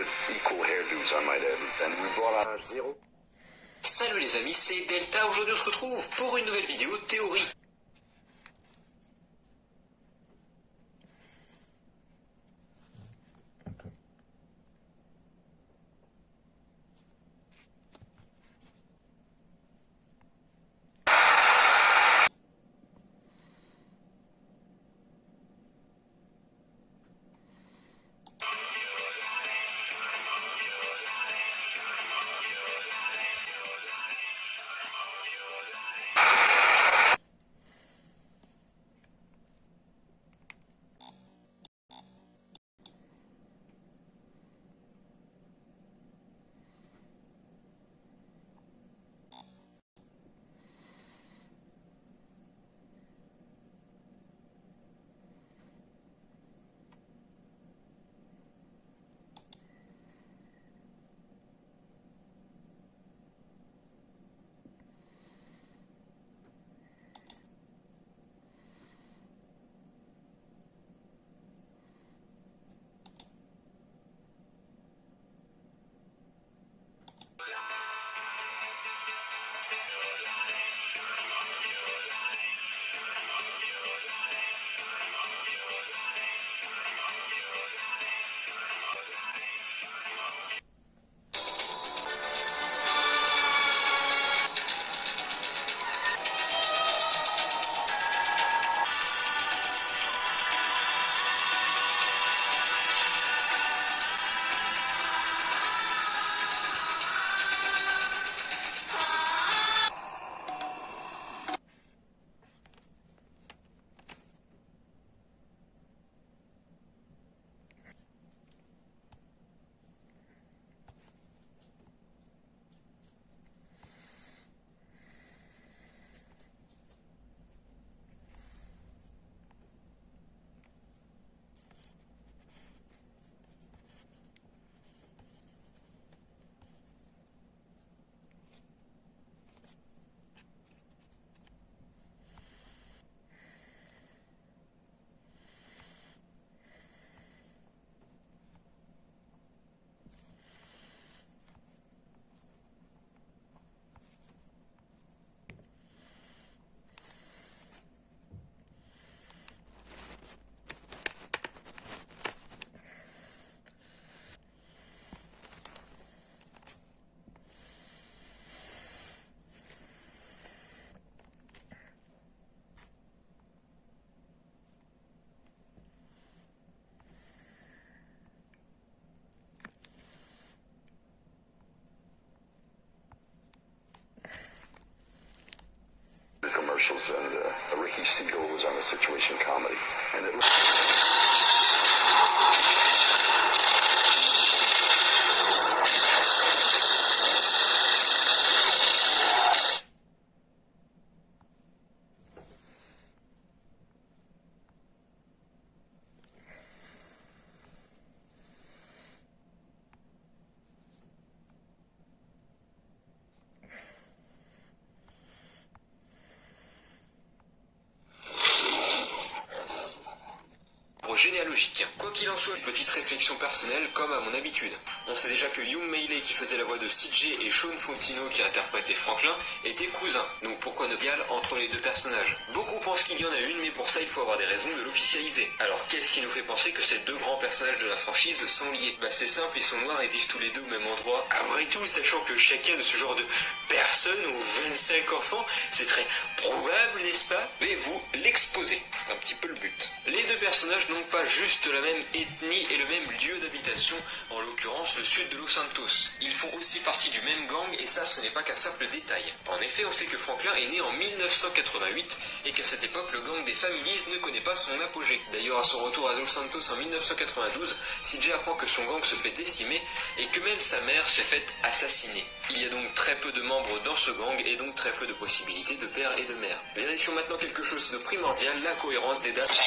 with equal hairdos, I might add. And we brought out zero. Salut les amis, c'est Delta. Aujourd'hui on se retrouve pour une nouvelle vidéo théorie. Commercials and Ricky Siegel was on a situation comedy, and it. Généalogique. Quoi qu'il en soit, une petite réflexion personnelle comme à mon habitude. On sait déjà que Hugh Mailey qui faisait la voix de CJ et Sean Fontino qui interprétait Franklin étaient cousins, donc pourquoi ne pas entre les deux personnages? Beaucoup pensent qu'il y en a une, mais pour ça il faut avoir des raisons de l'officialiser. Alors qu'est-ce qui nous fait penser que ces deux grands personnages de la franchise sont liés? Bah c'est simple, ils sont noirs et vivent tous les deux au même endroit. Après tout, sachant que chacun de ce genre de personnes ont 25 enfants, c'est très probable, n'est-ce pas? Mais vous l'exposez, c'est un petit peu le but. Les deux personnages n'ont pas juste la même ethnie et le même lieu d'habitation, en l'occurrence le sud de Los Santos. Ils font aussi partie du même gang et ça ce n'est pas qu'un simple détail. En effet, on sait que Franklin est né en 1988 et qu'à cette époque le gang des Families ne connaît pas son apogée. D'ailleurs à son retour à Los Santos en 1992, CJ apprend que son gang se fait décimer et que même sa mère s'est faite assassiner. Il y a donc très peu de membres dans ce gang et donc très peu de possibilités de père et de mère. Vérifions maintenant quelque chose de primordial, la cohérence des dates.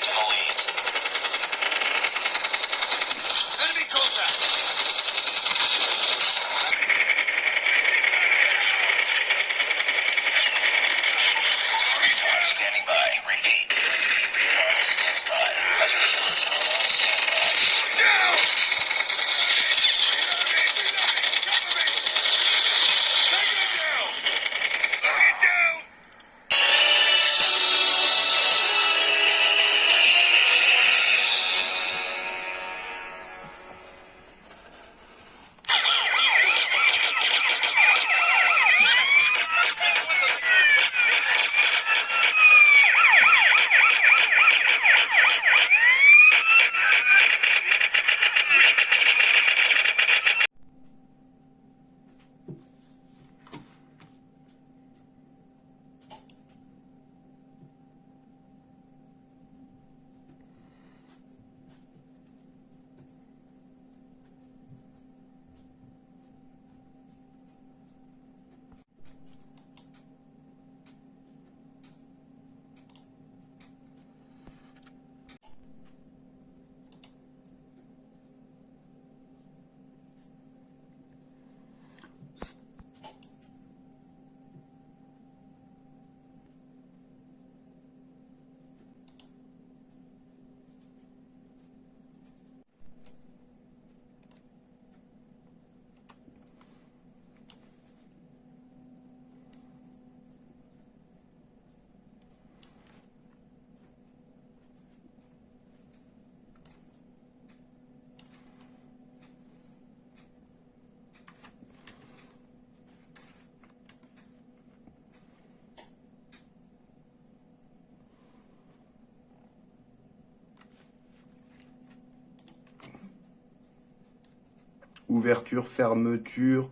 ouverture, fermeture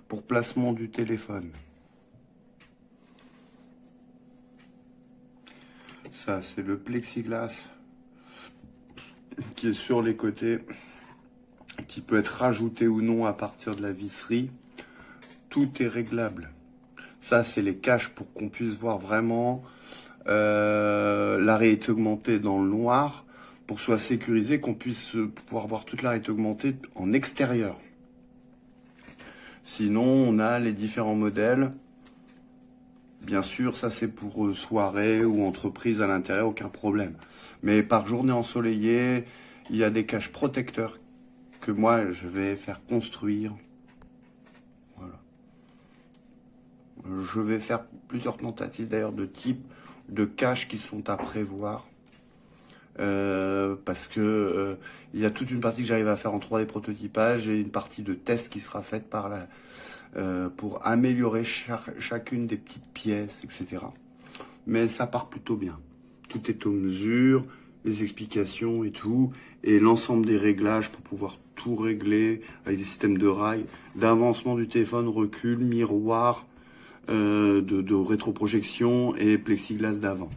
pour placement du téléphone. Ça, c'est le plexiglas qui est sur les côtés, qui peut être rajouté ou non à partir de la visserie. Tout est réglable. Ça, c'est les caches pour qu'on puisse voir vraiment la réalité augmentée dans le noir, pour que ce soit sécurisé, qu'on puisse pouvoir voir toute la réalité augmentée en extérieur. Sinon, on a les différents modèles. Bien sûr, ça c'est pour soirée ou entreprise à l'intérieur, aucun problème. Mais par journée ensoleillée, il y a des caches protecteurs que moi je vais faire construire. Voilà. Je vais faire plusieurs tentatives d'ailleurs de type de caches qui sont à prévoir. Parce que il y a toute une partie que j'arrive à faire en 3D prototypage et une partie de test qui sera faite par la pour améliorer chacune des petites pièces, etc. Mais ça part plutôt bien. Tout est aux mesures, les explications et tout, et l'ensemble des réglages pour pouvoir tout régler avec des systèmes de rails, d'avancement du téléphone, recul, miroir, de rétroprojection et plexiglas d'avant.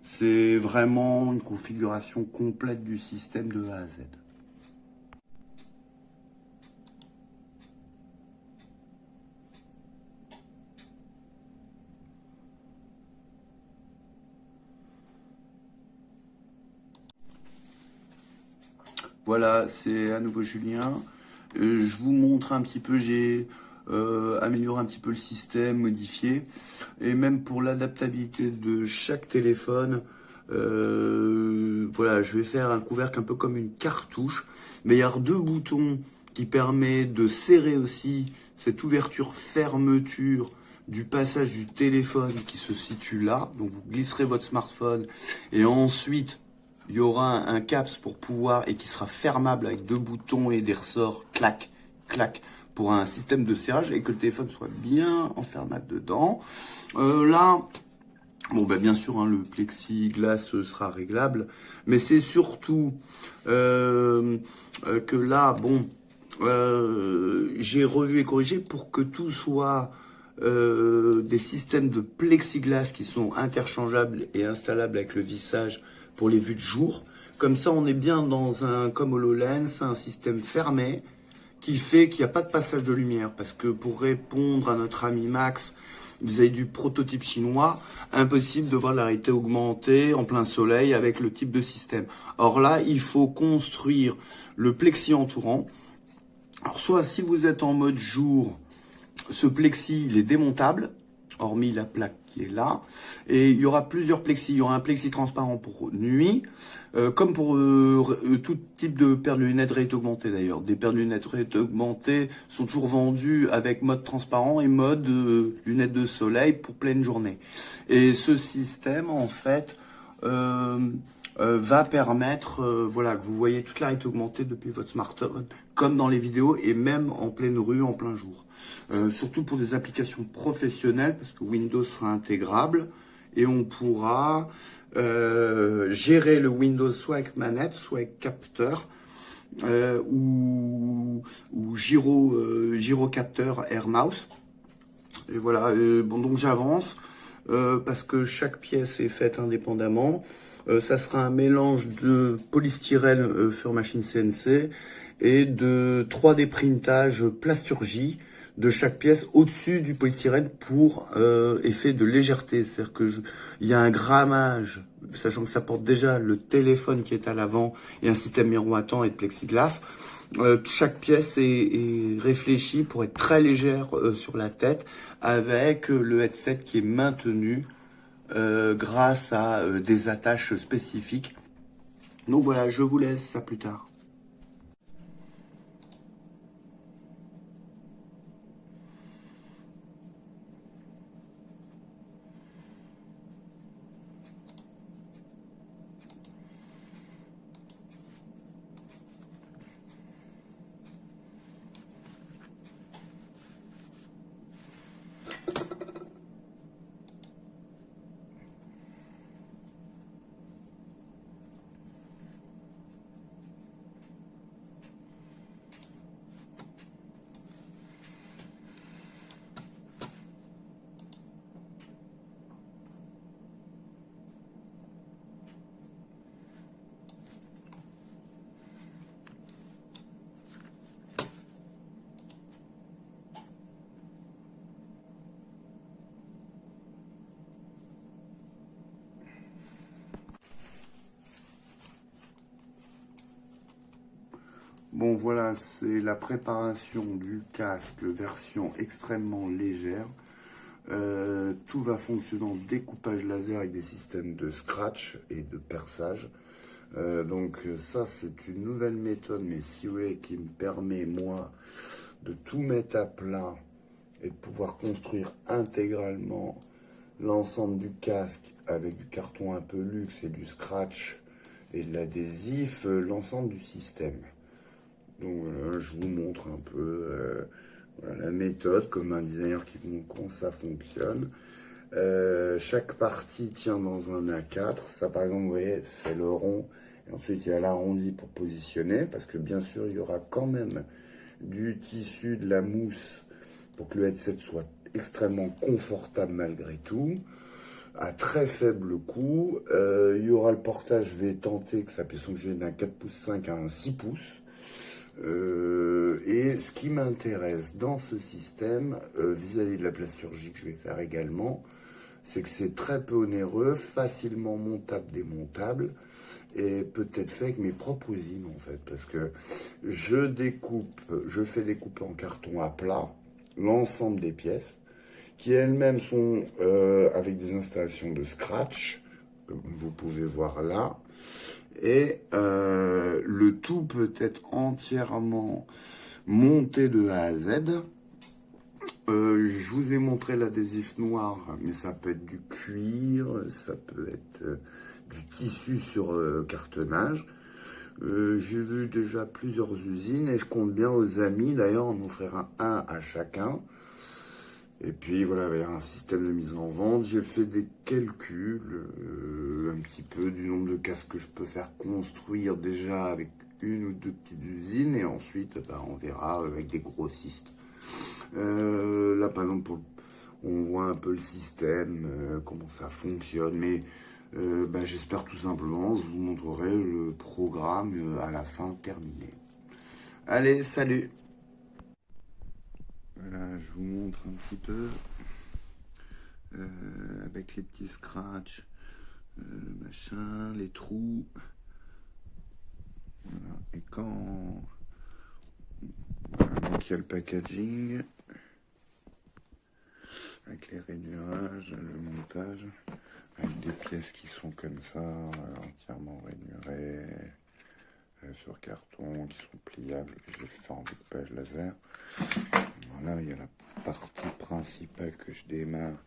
C'est vraiment une configuration complète du système de A à Z. Voilà, c'est à nouveau Julien. Je vous montre un petit peu, j'ai amélioré un petit peu le système, modifié. Et même pour l'adaptabilité de chaque téléphone, voilà, je vais faire un couvercle un peu comme une cartouche. Mais il y a deux boutons qui permettent de serrer aussi cette ouverture-fermeture du passage du téléphone qui se situe là. Donc vous glisserez votre smartphone et ensuite il y aura un caps pour pouvoir, et qui sera fermable avec deux boutons et des ressorts, clac, clac, pour un système de serrage et que le téléphone soit bien enfermable dedans. Là, bon, bah, bien sûr, hein, le plexiglas sera réglable, mais c'est surtout que là, bon, j'ai revu et corrigé pour que tout soit des systèmes de plexiglas qui sont interchangeables et installables avec le vissage pour les vues de jour. Comme ça, on est bien dans un, comme HoloLens, un système fermé qui fait qu'il n'y a pas de passage de lumière. Parce que pour répondre à notre ami Max, vis-à-vis du prototype chinois, impossible de voir la réalité augmentée en plein soleil avec le type de système. Or là, il faut construire le plexi entourant. Alors soit si vous êtes en mode jour, ce plexi il est démontable, hormis la plaque qui est là, et il y aura plusieurs plexis. Il y aura un plexi transparent pour nuit, comme pour tout type de paire de lunettes réalité augmentée d'ailleurs. Des paires de lunettes réalité augmentée sont toujours vendues avec mode transparent et mode lunettes de soleil pour pleine journée. Et ce système en fait va permettre voilà, que vous voyez toute la réalité augmentée depuis votre smartphone, comme dans les vidéos et même en pleine rue, en plein jour. Surtout pour des applications professionnelles, parce que Windows sera intégrable et on pourra gérer le Windows soit avec manette, soit avec capteur ou gyrocapteur Air Mouse. Et voilà, bon donc j'avance parce que chaque pièce est faite indépendamment. Ça sera un mélange de polystyrène sur machine CNC et de 3D printage plasturgie de chaque pièce au-dessus du polystyrène pour effet de légèreté. C'est-à-dire que il y a un grammage, sachant que ça porte déjà le téléphone qui est à l'avant et un système miroitant et de plexiglas. Chaque pièce est réfléchie pour être très légère sur la tête avec le headset qui est maintenu grâce à des attaches spécifiques. Donc voilà, je vous laisse, à plus tard. Bon voilà, c'est la préparation du casque version extrêmement légère. Tout va fonctionner en découpage laser avec des systèmes de scratch et de perçage. Donc ça c'est une nouvelle méthode, mais si vous voulez, qui me permet moi de tout mettre à plat et de pouvoir construire intégralement l'ensemble du casque avec du carton un peu luxe et du scratch et de l'adhésif, l'ensemble du système. Donc voilà, je vous montre un peu voilà, la méthode comme un designer qui montre comment ça fonctionne. Chaque partie tient dans un A4. Ça par exemple, vous voyez, c'est le rond. Et ensuite, il y a l'arrondi pour positionner. Parce que bien sûr, il y aura quand même du tissu, de la mousse pour que le headset soit extrêmement confortable malgré tout. À très faible coût. Il y aura le portage, je vais tenter que ça puisse fonctionner d'un 4 pouces 5 à un 6 pouces. Et ce qui m'intéresse dans ce système, vis-à-vis de la plasturgie que je vais faire également, c'est que c'est très peu onéreux, facilement montable, démontable, et peut-être fait avec mes propres usines en fait, parce que je fais découper en carton à plat l'ensemble des pièces, qui elles-mêmes sont avec des installations de scratch, comme vous pouvez voir là. Et le tout peut être entièrement monté de A à Z. Je vous ai montré l'adhésif noir, mais ça peut être du cuir, ça peut être du tissu sur cartonnage. J'ai vu déjà plusieurs usines et je compte bien aux amis, d'ailleurs, en offrir un à chacun. Et puis voilà, il va y avoir un système de mise en vente. J'ai fait des calculs un petit peu du nombre de casques que je peux faire construire déjà avec une ou deux petites usines. Et ensuite, on verra avec des grossistes. Là, par exemple, on voit un peu le système, comment ça fonctionne. Mais j'espère tout simplement, je vous montrerai le programme à la fin terminé. Allez, salut! Voilà, je vous montre un petit peu avec les petits scratchs, le machin, les trous. Voilà. Et quand voilà, donc il y a le packaging avec les rainurages, le montage, avec des pièces qui sont comme ça, entièrement rainurées. Sur carton, qui sont pliables, que j'ai fait en découpage laser. Voilà, il y a la partie principale que je démarre.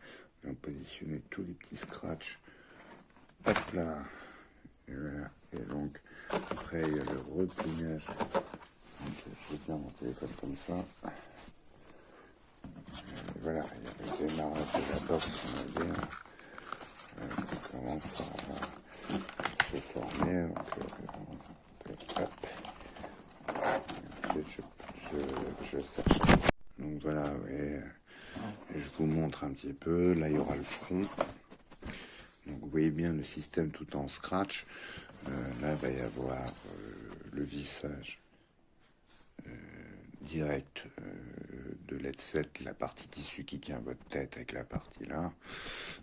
Je vais positionner tous les petits scratchs. Hop là. Et voilà. Et donc, après, il y a le repliage. Donc, je vais faire mon téléphone comme ça. Et voilà, il y a le démarrage de la box, on va dire. Qui commence à se former. Donc, hop. Je cherche. Donc voilà, ouais. Et je vous montre un petit peu. Là, il y aura le front. Donc vous voyez bien le système tout en scratch. Là, il va y avoir le vissage direct de l'headset, la partie tissu qui tient votre tête avec la partie là.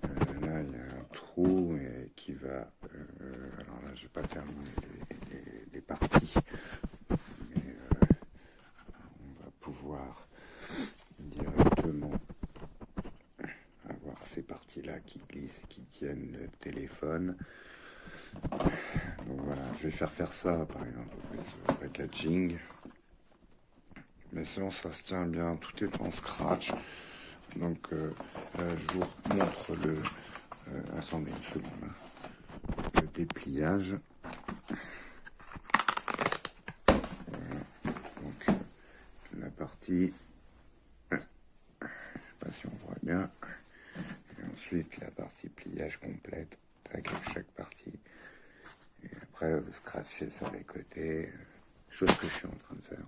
Là, il y a un trou qui va... alors là, je vais pas terminer les parties. Mais on va pouvoir directement avoir ces parties-là qui glissent et qui tiennent le téléphone. Donc voilà, je vais faire ça, par exemple, avec ce packaging. Mais sinon, ça se tient bien, tout est en scratch. Donc, je vous montre le... attendez une seconde. Le dépliage. Voilà. Donc, la partie... je sais pas si on voit bien. Et ensuite, la partie pliage complète, avec chaque partie. Et après, vous scratchez sur les côtés, chose que je suis en train de faire.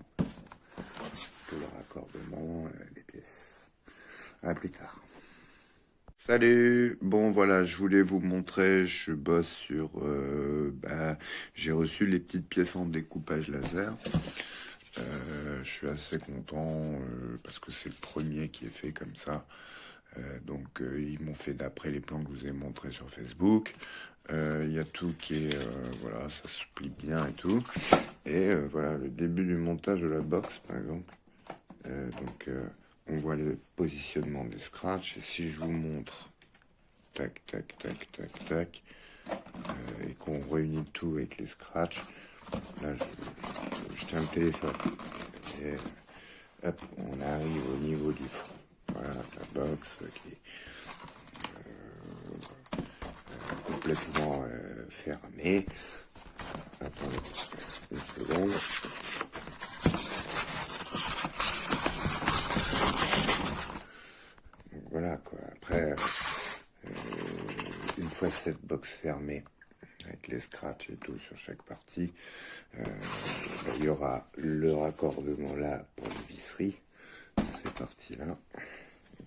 Tout le raccordement, les pièces. À plus tard. Salut! Bon voilà, je voulais vous montrer, je bosse sur... j'ai reçu les petites pièces en découpage laser. Je suis assez content parce que c'est le premier qui est fait comme ça. Ils m'ont fait d'après les plans que je vous ai montrés sur Facebook. Il y a tout qui est, voilà, ça se plie bien et tout. Et voilà, le début du montage de la box, par exemple. On voit le positionnement des scratchs. Et si je vous montre, tac, tac, tac, tac, tac, et qu'on réunit tout avec les scratchs, là, je tiens le téléphone. Et hop, on arrive au niveau du fond. Voilà, la box qui est complètement fermée. Attendez une seconde. Donc voilà quoi. Après, une fois cette box fermée, avec les scratchs et tout sur chaque partie, il y aura le raccordement là pour les visseries. C'est parti là.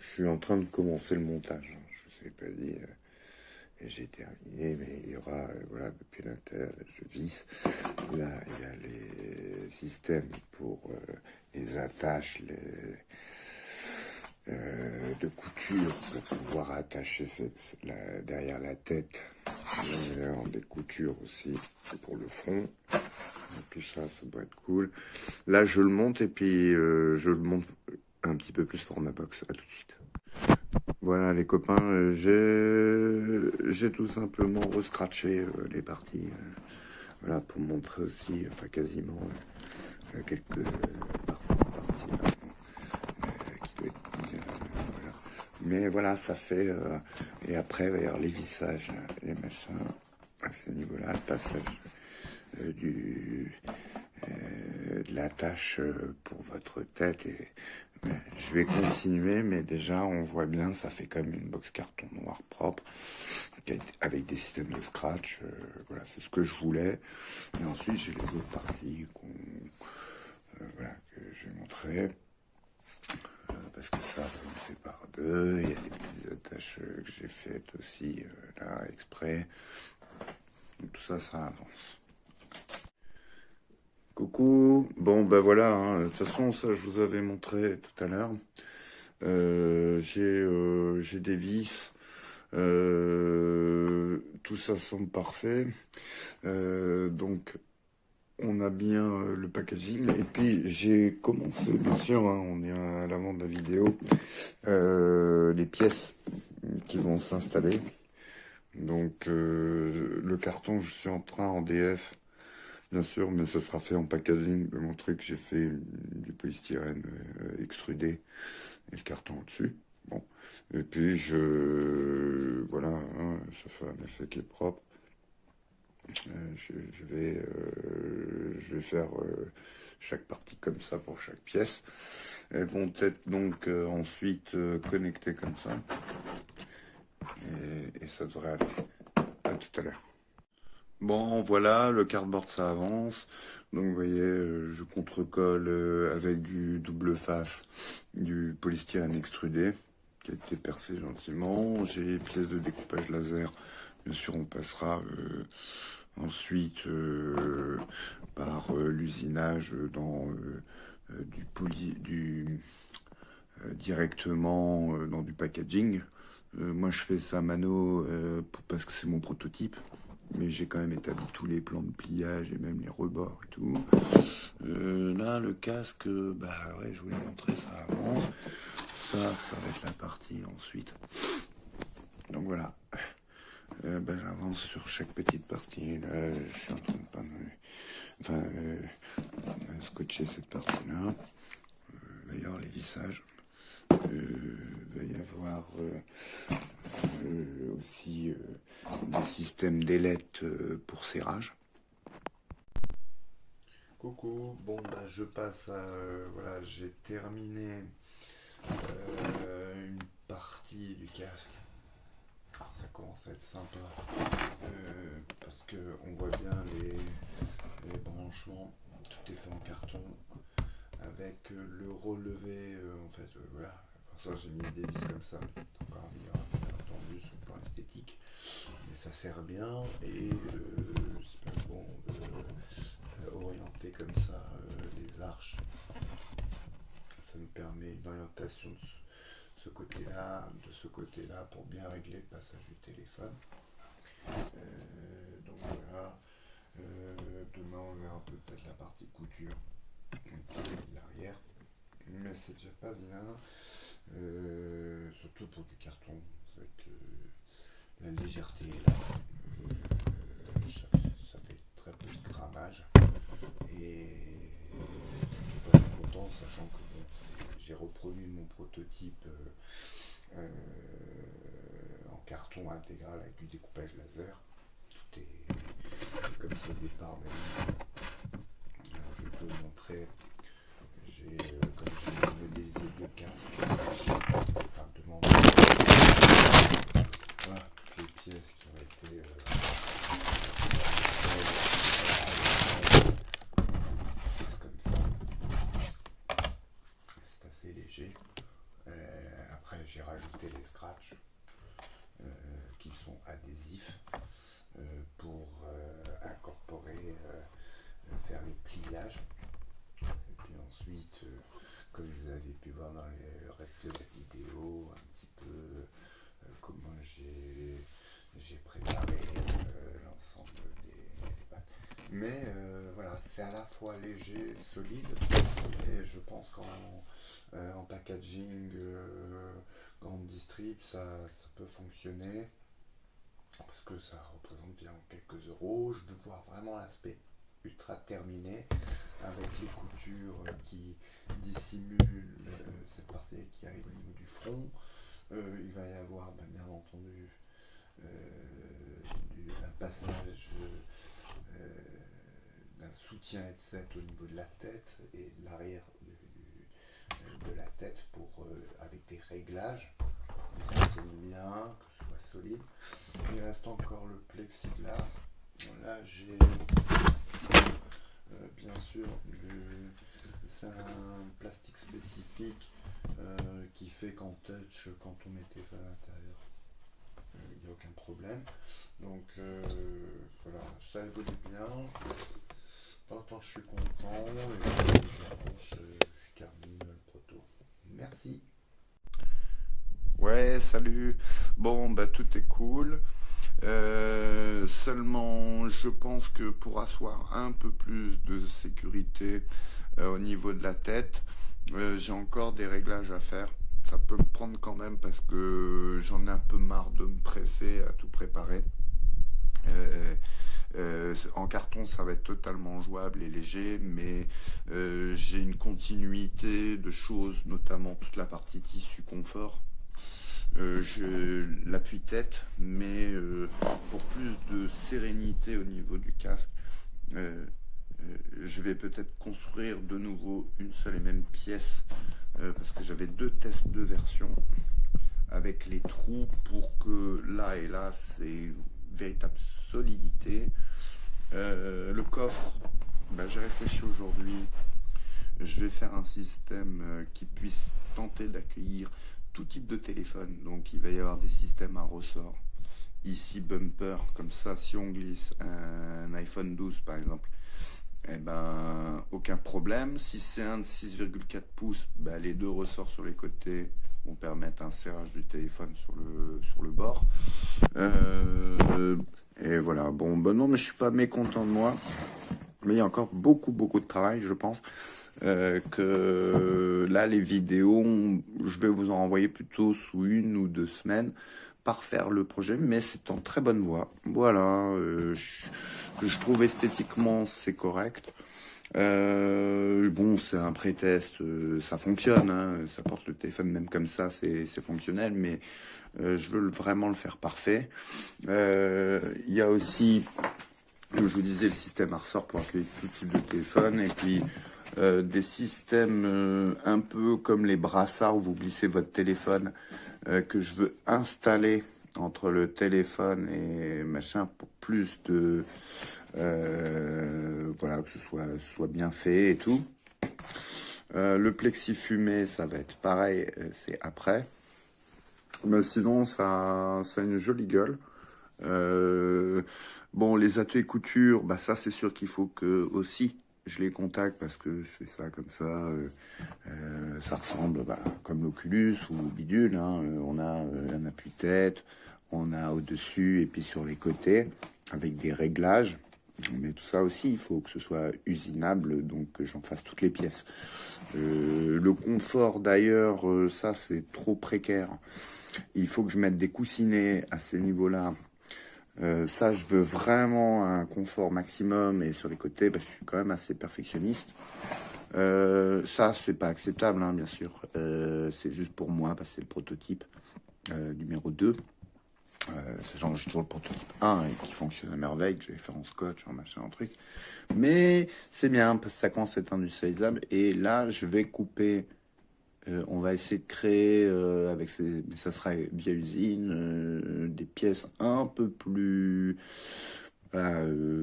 Je suis en train de commencer le montage. Je vous ai pas dit. Et j'ai terminé, mais il y aura, voilà, depuis l'intérieur, je visse. Là, il y a les systèmes pour les attaches, de couture pour pouvoir attacher derrière la tête. Il y a des coutures aussi pour le front. Donc, tout ça, ça doit être cool. Là, je le monte et puis je le monte un petit peu plus format box. À tout de suite. Voilà les copains, j'ai tout simplement rescratché les parties, voilà, pour montrer aussi, enfin quasiment quelques parties là, qui doivent être mises, voilà. Mais voilà, ça fait, et après il va y avoir les vissages, les machins, à ce niveau-là, le passage de la tâche pour votre tête. Et je vais continuer, mais déjà on voit bien, ça fait comme une box carton noir propre avec des systèmes de scratch. Voilà, c'est ce que je voulais. Et ensuite j'ai les autres parties voilà, que je vais montrer, parce que ça on sépare deux. Il y a des petites attaches que j'ai faites aussi là exprès. Donc, tout ça, ça avance. Coucou, bon ben voilà, hein. De toute façon ça je vous avais montré tout à l'heure. J'ai des vis, tout ça semble parfait. Donc on a bien le packaging et puis j'ai commencé, bien sûr, hein, on est à l'avant de la vidéo, les pièces qui vont s'installer. Donc le carton, je suis en train en DF. Bien sûr, mais ça sera fait en packaging, de montrer que j'ai fait du polystyrène extrudé et le carton au-dessus. Bon, et puis voilà, hein, ça fait un effet qui est propre. Je vais faire chaque partie comme ça pour chaque pièce. Elles vont être donc ensuite connectées comme ça. Et ça devrait aller. À tout à l'heure. Bon, voilà, le cardboard ça avance. Donc vous voyez, je contre-colle avec du double face, du polystyrène extrudé, qui a été percé gentiment. J'ai les pièces de découpage laser. Bien sûr, on passera ensuite par l'usinage dans directement dans du packaging. Moi, je fais ça mano parce que c'est mon prototype. Mais j'ai quand même établi tous les plans de pliage et même les rebords et tout. Là, le casque, bah ouais, je vous l'ai montré, ça avance. Ça va être la partie ensuite. Donc voilà. J'avance sur chaque petite partie. Là, je suis en train de scotcher cette partie-là. D'ailleurs, les vissages. Va y avoir aussi des systèmes d'ailettes pour serrage. Coucou, bon bah je passe à voilà, j'ai terminé une partie du casque. Alors, ça commence à être sympa parce que on voit bien les branchements, tout est fait en carton avec le relevé en fait voilà. Pour ça j'ai mis des vis comme ça, encore amélioré, bien entendu sur le plan esthétique, mais ça sert bien et c'est pas bon de orienter comme ça les arches. Ça nous permet une orientation ce côté-là, de ce côté-là, pour bien régler le passage du téléphone. Donc voilà. Demain on verra peut-être la partie couture de l'arrière, mais c'est déjà pas bien, surtout pour du carton, avec la légèreté là, ça fait très peu de grammage, et je suis pas content, sachant que bon, j'ai reproduit mon prototype en carton intégral avec du découpage laser. Tout est comme ça au départ, mais alors, je peux vous montrer. J'ai, comme j'ai modélisé 2 casques, enfin, demandé, voilà, toutes les pièces qui ont été c'est comme ça. C'est assez léger. Après, j'ai rajouté les scratchs qui sont adhésifs pour incorporer, faire les pliages. Et puis ensuite, comme vous avez pu voir dans le reste de la vidéo, un petit peu comment j'ai préparé l'ensemble des pattes. Mais voilà, c'est à la fois léger, solide, et je pense qu'en packaging, grande distrib, ça peut fonctionner, parce que ça représente bien quelques euros. Je veux voir vraiment l'aspect ultra terminé, avec les coutures qui dissimulent cette partie qui arrive au niveau du front. Il va y avoir bien entendu un passage d'un soutien headset au niveau de la tête et de l'arrière de la tête pour, avec des réglages que ça tienne bien, que ce soit solide. Il reste encore le plexiglas. Là j'ai bien sûr c'est un plastique spécifique qui fait qu'en touch, quand on met le téléphone à l'intérieur, il n'y a aucun problème. Donc voilà, ça évolue bien. Pour l'instant, je suis content et je termine le proto. Merci. Ouais, salut. Bon, bah tout est cool. Seulement, je pense que pour asseoir un peu plus de sécurité au niveau de la tête, j'ai encore des réglages à faire. Ça peut me prendre quand même parce que j'en ai un peu marre de me presser à tout préparer. En carton, ça va être totalement jouable et léger, mais j'ai une continuité de choses, notamment toute la partie tissu confort. L'appui-tête, mais pour plus de sérénité au niveau du casque, je vais peut-être construire de nouveau une seule et même pièce, parce que j'avais 2 tests de version avec les trous pour que là et là c'est une véritable solidité. Le coffre, j'ai réfléchi aujourd'hui, je vais faire un système qui puisse tenter d'accueillir tout type de téléphone. Donc il va y avoir des systèmes à ressort, ici bumper, comme ça si on glisse un iPhone 12 par exemple, aucun problème. Si c'est un de 6,4 pouces, les 2 ressorts sur les côtés vont permettre un serrage du téléphone sur le bord. Et voilà, bon, non, mais je suis pas mécontent de moi, mais il y a encore beaucoup de travail, je pense. Que là, les vidéos, je vais vous en renvoyer plutôt sous 1 ou 2 semaines, parfaire le projet, mais c'est en très bonne voie. Voilà, je trouve esthétiquement c'est correct. Bon, c'est un pré-test, ça fonctionne, hein, ça porte le téléphone même comme ça, c'est fonctionnel, mais je veux vraiment le faire parfait. Il y a aussi, comme je vous disais, le système à ressort pour accueillir tout type de téléphone, et puis des systèmes un peu comme les brassards où vous glissez votre téléphone, que je veux installer entre le téléphone et machin pour plus de voilà, que ce soit bien fait et tout. Le plexi fumé, ça va être pareil, c'est après. Mais sinon, ça a une jolie gueule. Bon, les ateliers couture, ça c'est sûr qu'il faut que aussi je les contacte parce que je fais ça comme ça. Ça ressemble comme l'Oculus ou Bidule. Hein. On a un appui-tête, on a au-dessus et puis sur les côtés avec des réglages. Mais tout ça aussi, il faut que ce soit usinable, donc que j'en fasse toutes les pièces. Le confort d'ailleurs, ça c'est trop précaire. Il faut que je mette des coussinets à ces niveaux-là. Ça, je veux vraiment un confort maximum, et sur les côtés, je suis quand même assez perfectionniste. Ça, c'est pas acceptable, hein, bien sûr. C'est juste pour moi, parce que c'est le prototype numéro 2. Sachant que j'ai toujours le prototype 1 et qui fonctionne à merveille, que j'avais fait en scotch, en machin, en truc. Mais c'est bien, parce que ça commence à être industrialisable. Et là, je vais couper. On va essayer de créer, mais ça sera via usine, des pièces un peu plus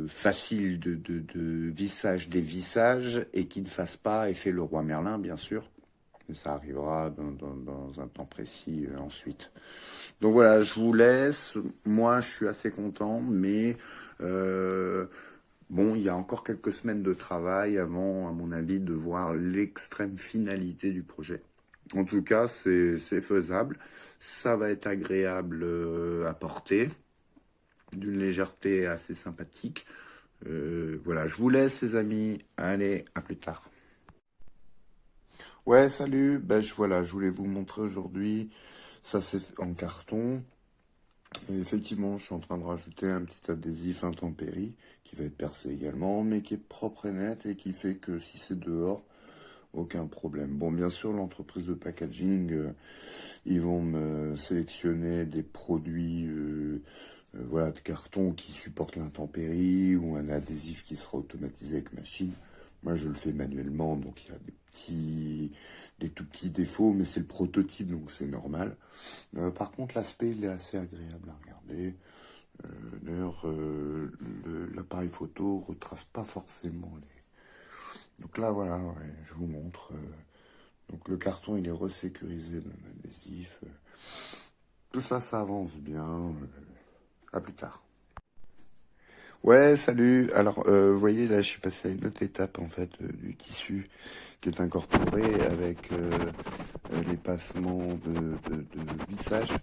faciles de vissage, dévissage, et qui ne fassent pas effet Leroy Merlin, bien sûr. Et ça arrivera dans un temps précis ensuite. Donc voilà, je vous laisse. Moi, je suis assez content, mais bon, il y a encore quelques semaines de travail avant, à mon avis, de voir l'extrême finalité du projet. En tout cas, c'est faisable. Ça va être agréable à porter, d'une légèreté assez sympathique. Voilà, je vous laisse, les amis. Allez, à plus tard. Ouais, salut. Voilà, je voulais vous montrer aujourd'hui. Ça, c'est en carton. Et effectivement, je suis en train de rajouter un petit adhésif intempérie qui va être percé également, mais qui est propre et net et qui fait que si c'est dehors, aucun problème. Bon, bien sûr, l'entreprise de packaging, ils vont me sélectionner des produits voilà, de carton qui supportent l'intempérie ou un adhésif qui sera automatisé avec machine. Moi, je le fais manuellement, donc il y a des tout petits défauts, mais c'est le prototype, donc c'est normal. Par contre, l'aspect, il est assez agréable à regarder. D'ailleurs, l'appareil photo retrace pas forcément les... Donc là, voilà, ouais, je vous montre. Donc le carton, il est resécurisé d'un adhésif. Tout ça, ça avance bien. À plus tard. Ouais, salut. Alors, vous voyez, là, je suis passé à une autre étape, en fait, du tissu qui est incorporé avec les passements de vissage.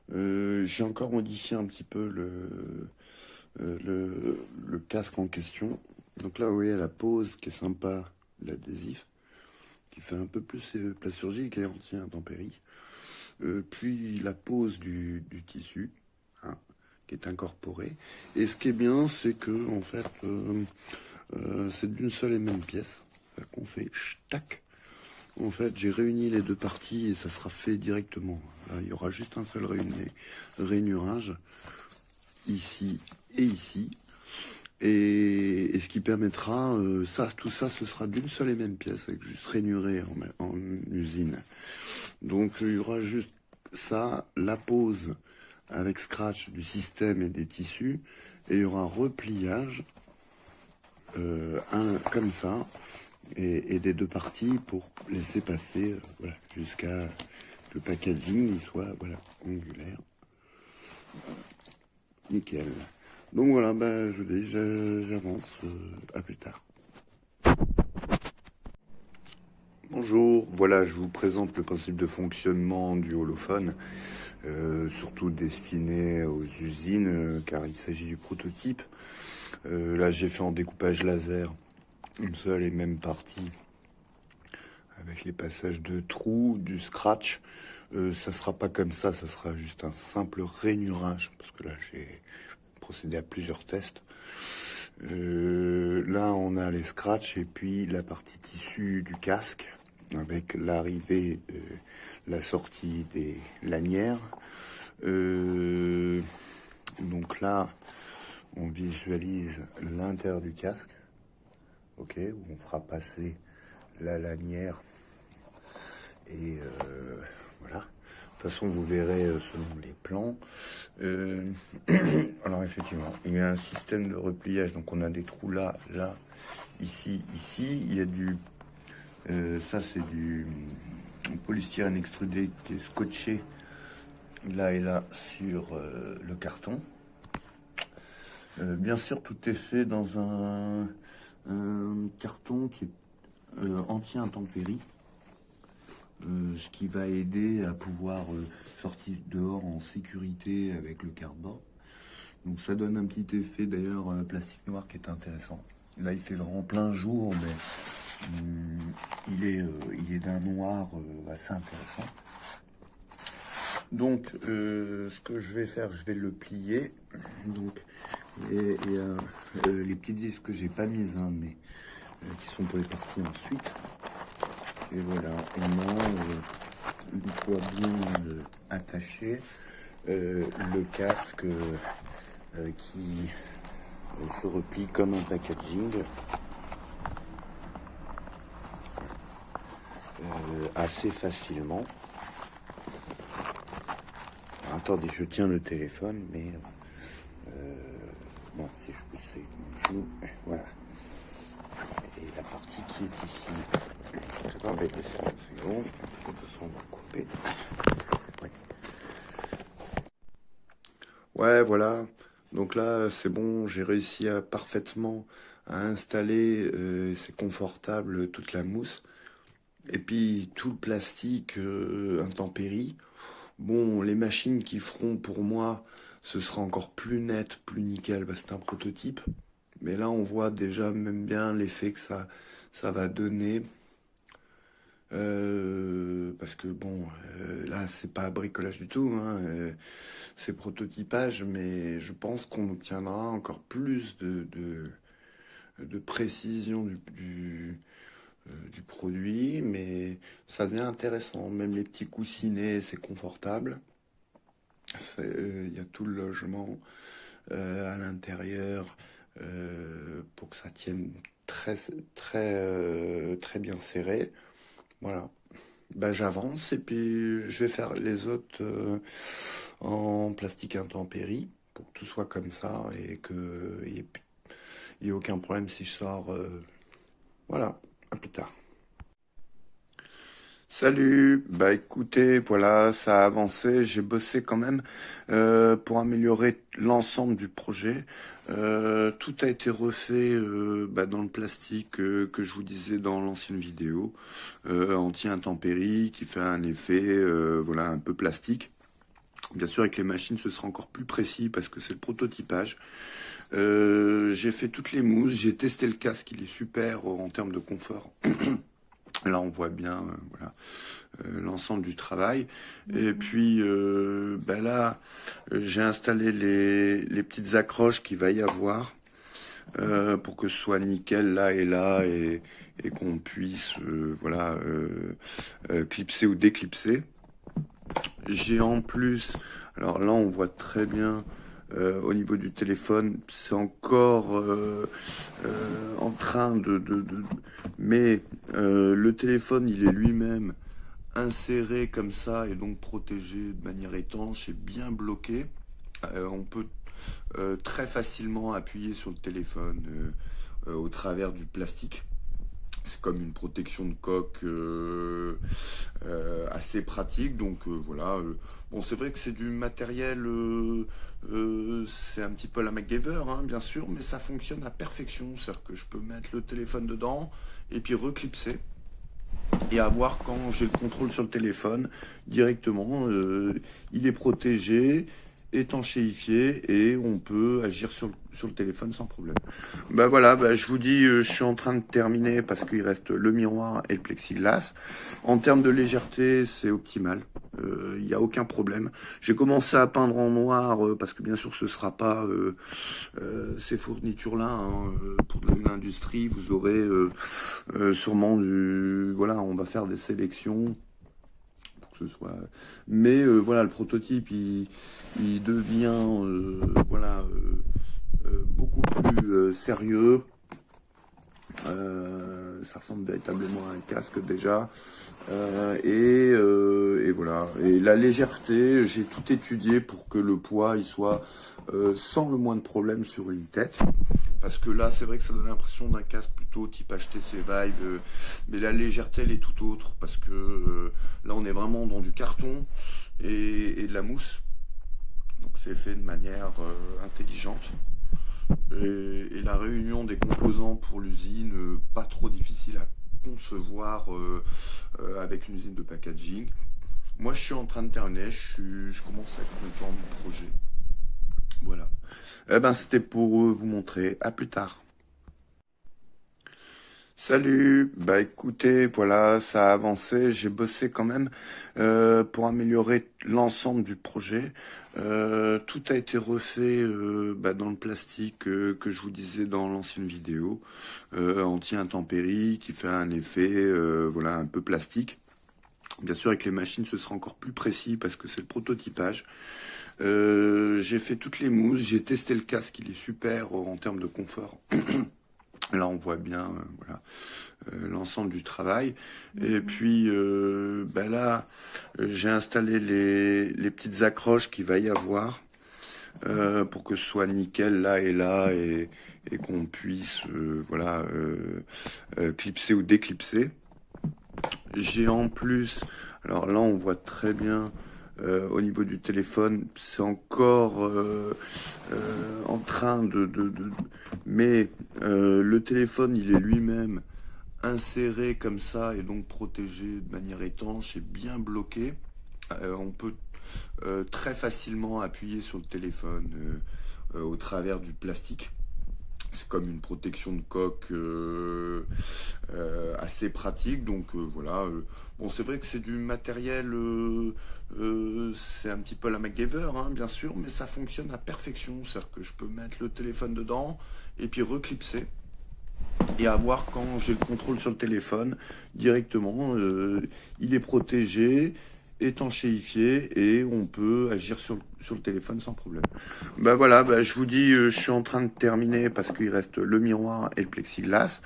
J'ai encore modifié un petit peu le casque en question. Donc là, vous voyez la pose qui est sympa, l'adhésif, qui fait un peu plus plasturgique et anti-intempérie. Puis la pose du tissu, hein, qui est incorporé. Et ce qui est bien, c'est que en fait, c'est d'une seule et même pièce. On fait tac. En fait, j'ai réuni les deux parties et ça sera fait directement. Là, il y aura juste un seul rainurage, ici et ici. Et ce qui permettra, tout ça, ce sera d'une seule et même pièce, avec juste rainuré en usine. Donc, il y aura juste ça, la pose avec scratch du système et des tissus, et il y aura un repliage, comme ça, et des deux parties pour laisser passer, voilà, jusqu'à que le packaging il soit, voilà, angulaire. Nickel. Donc voilà, j'avance, à plus tard. Bonjour, voilà, je vous présente le principe de fonctionnement du holophone, surtout destiné aux usines, car il s'agit du prototype. Là, j'ai fait en découpage laser, une seule et même partie, avec les passages de trous, du scratch. Ça sera pas comme ça sera juste un simple rainurage, parce que là, j'ai procédé à plusieurs tests. Là, on a les scratchs et puis la partie tissu du casque, avec l'arrivée, la sortie des lanières. Donc là, on visualise l'intérieur du casque, ok, où on fera passer la lanière et voilà. De toute façon, vous verrez selon les plans. Alors effectivement, il y a un système de repliage, donc on a des trous là, là, ici, ici. Il y a du, ça c'est du polystyrène extrudé qui est scotché là et là sur le carton. Bien sûr, tout est fait dans un carton qui est anti-intempérie, ce qui va aider à pouvoir sortir dehors en sécurité avec le cardboard. Donc ça donne un petit effet d'ailleurs plastique noir qui est intéressant. Là il fait vraiment plein jour, mais il est d'un noir assez intéressant. Donc ce que je vais faire, je vais le plier. Donc et les petits disques que j'ai pas mis, hein, mais qui sont pour les parties ensuite. Et voilà, on a une fois bien attaché le casque qui se replie comme un packaging assez facilement. Alors, attendez, je tiens le téléphone, mais bon, si je peux essayer de mon genou, voilà. Et la partie qui est ici. Attendez, laissez-moi une seconde. De toute façon, on va couper. Ouais, voilà. Donc là, c'est bon, j'ai réussi à parfaitement à installer, c'est confortable, toute la mousse. Et puis tout le plastique intempérie. Bon, les machines qui feront pour moi, ce sera encore plus net, plus nickel, parce que c'est un prototype. Mais là, on voit déjà même bien l'effet que ça va donner. Parce que bon, là, c'est pas bricolage du tout, hein, c'est prototypage, mais je pense qu'on obtiendra encore plus de précision du produit, mais ça devient intéressant. Même les petits coussinets, c'est confortable. Il y a tout le logement à l'intérieur pour que ça tienne très bien serré. Voilà. Ben, j'avance et puis je vais faire les autres en plastique intempérie pour que tout soit comme ça et qu'il n'y ait aucun problème si je sors. Voilà. À plus tard. Salut, bah écoutez, voilà, ça a avancé, j'ai bossé quand même pour améliorer l'ensemble du projet. Tout a été refait dans le plastique que je vous disais dans l'ancienne vidéo, anti-intempérie, qui fait un effet voilà, un peu plastique. Bien sûr, avec les machines, ce sera encore plus précis parce que c'est le prototypage. J'ai fait toutes les mousses, j'ai testé le casque, il est super en termes de confort. Là, on voit bien voilà, l'ensemble du travail. Et puis, là, j'ai installé les petites accroches qu'il va y avoir pour que ce soit nickel là et qu'on puisse voilà, clipser ou déclipser. J'ai en plus, alors là, on voit très bien au niveau du téléphone, c'est encore en train mais le téléphone, il est lui-même inséré comme ça et donc protégé de manière étanche et bien bloqué. On peut très facilement appuyer sur le téléphone au travers du plastique. C'est comme une protection de coque assez pratique, donc voilà. Bon, c'est vrai que c'est du matériel, c'est un petit peu la MacGyver, hein, bien sûr, mais ça fonctionne à perfection. C'est-à-dire que je peux mettre le téléphone dedans et puis reclipser et avoir, quand j'ai le contrôle sur le téléphone, directement, il est protégé, étanchéifié et on peut agir sur le téléphone sans problème. Bah voilà, je vous dis, je suis en train de terminer parce qu'il reste le miroir et le plexiglas. En termes de légèreté, c'est optimal. Il n'y a aucun problème. J'ai commencé à peindre en noir parce que bien sûr ce sera pas ces fournitures-là hein, pour l'industrie. Vous aurez sûrement voilà, on va faire des sélections. Que ce soit, mais voilà, le prototype il devient voilà beaucoup plus sérieux. Ça ressemble véritablement à un casque déjà et voilà, et la légèreté, j'ai tout étudié pour que le poids il soit sans le moins de problème sur une tête. Parce que là, c'est vrai que ça donne l'impression d'un casque plutôt type HTC Vive, mais la légèreté, elle est tout autre, parce que là, on est vraiment dans du carton et de la mousse. Donc, c'est fait de manière intelligente. Et la réunion des composants pour l'usine, pas trop difficile à concevoir avec une usine de packaging. Moi, je suis en train de terminer, je commence à être content du projet. Voilà. Eh ben, c'était pour vous montrer. À plus tard. Salut, bah écoutez, voilà, ça a avancé, j'ai bossé quand même pour améliorer l'ensemble du projet. Tout a été refait dans le plastique que je vous disais dans l'ancienne vidéo, anti-intempérie, qui fait un effet voilà un peu plastique. Bien sûr, avec les machines, ce sera encore plus précis parce que c'est le prototypage. J'ai fait toutes les mousses, j'ai testé le casque, il est super en termes de confort. Là, on voit bien voilà, l'ensemble du travail. Et puis là, j'ai installé les petites accroches qu'il va y avoir pour que ce soit nickel là et qu'on puisse voilà, clipser ou déclipser. J'ai en plus, alors là, on voit très bien au niveau du téléphone, c'est encore en train mais le téléphone, il est lui-même inséré comme ça et donc protégé de manière étanche et bien bloqué. On peut très facilement appuyer sur le téléphone au travers du plastique. C'est comme une protection de coque assez pratique. Donc voilà. Bon, c'est vrai que c'est du matériel, c'est un petit peu la MacGyver, hein, bien sûr, mais ça fonctionne à perfection. C'est-à-dire que je peux mettre le téléphone dedans et puis reclipser. Et avoir, quand j'ai le contrôle sur le téléphone, directement, il est protégé, étanchéifié, et on peut agir sur le téléphone sans problème. Bah voilà, je vous dis, je suis en train de terminer parce qu'il reste le miroir et le plexiglas.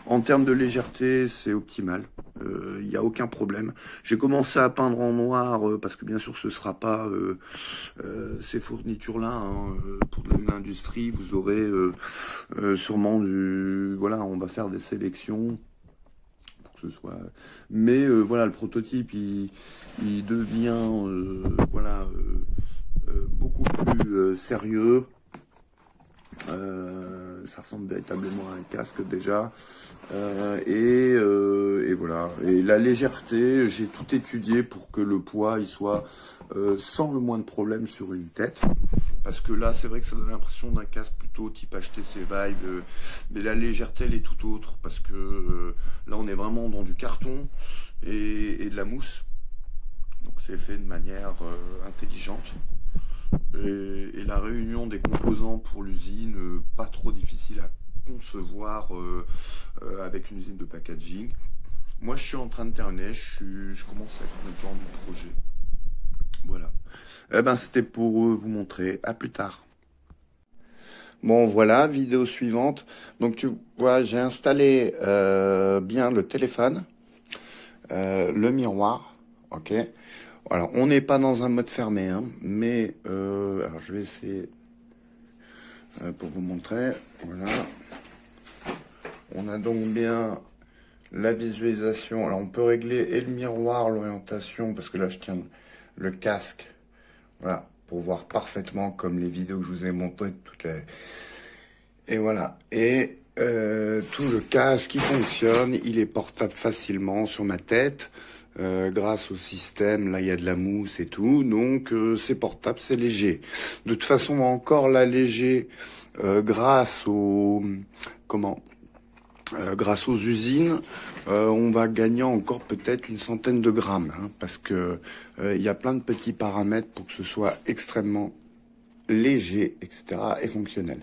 En termes de légèreté, c'est optimal. Il n'y a aucun problème. J'ai commencé à peindre en noir parce que bien sûr ce sera pas ces fournitures-là hein, pour l'industrie. Vous aurez sûrement voilà, on va faire des sélections pour que ce soit. Mais voilà, le prototype, il devient voilà beaucoup plus sérieux. Ça ressemble véritablement à un casque déjà. Et voilà. Et la légèreté, j'ai tout étudié pour que le poids il soit sans le moins de problème sur une tête. Parce que là, c'est vrai que ça donne l'impression d'un casque plutôt type HTC Vive. Mais la légèreté, elle est tout autre. Parce que là, on est vraiment dans du carton et de la mousse. Donc c'est fait de manière intelligente. Et la réunion des composants pour l'usine, pas trop difficile à concevoir avec une usine de packaging. Moi, je suis en train de terminer, je commence à être content du projet. Voilà. Eh ben, c'était pour vous montrer. À plus tard. Bon, voilà, vidéo suivante. Donc, tu vois, j'ai installé bien le téléphone, le miroir, ok. Alors, on n'est pas dans un mode fermé, hein, mais alors je vais essayer pour vous montrer. Voilà. On a donc bien la visualisation. Alors, on peut régler et le miroir, l'orientation, parce que là, je tiens le casque, voilà, pour voir parfaitement comme les vidéos que je vous ai montrées toutes les. Et voilà. Et tout le casque qui fonctionne, il est portable facilement sur ma tête. Grâce au système, là il y a de la mousse et tout, donc c'est portable, c'est léger. De toute façon, on va encore l'alléger grâce aux grâce aux usines. On va gagner encore peut-être une centaine de grammes, hein, parce que il y a plein de petits paramètres pour que ce soit extrêmement léger, etc. et fonctionnel.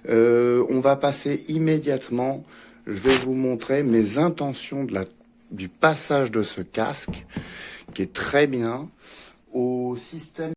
On va passer immédiatement. Je vais vous montrer mes intentions du passage de ce casque, qui est très bien, au système.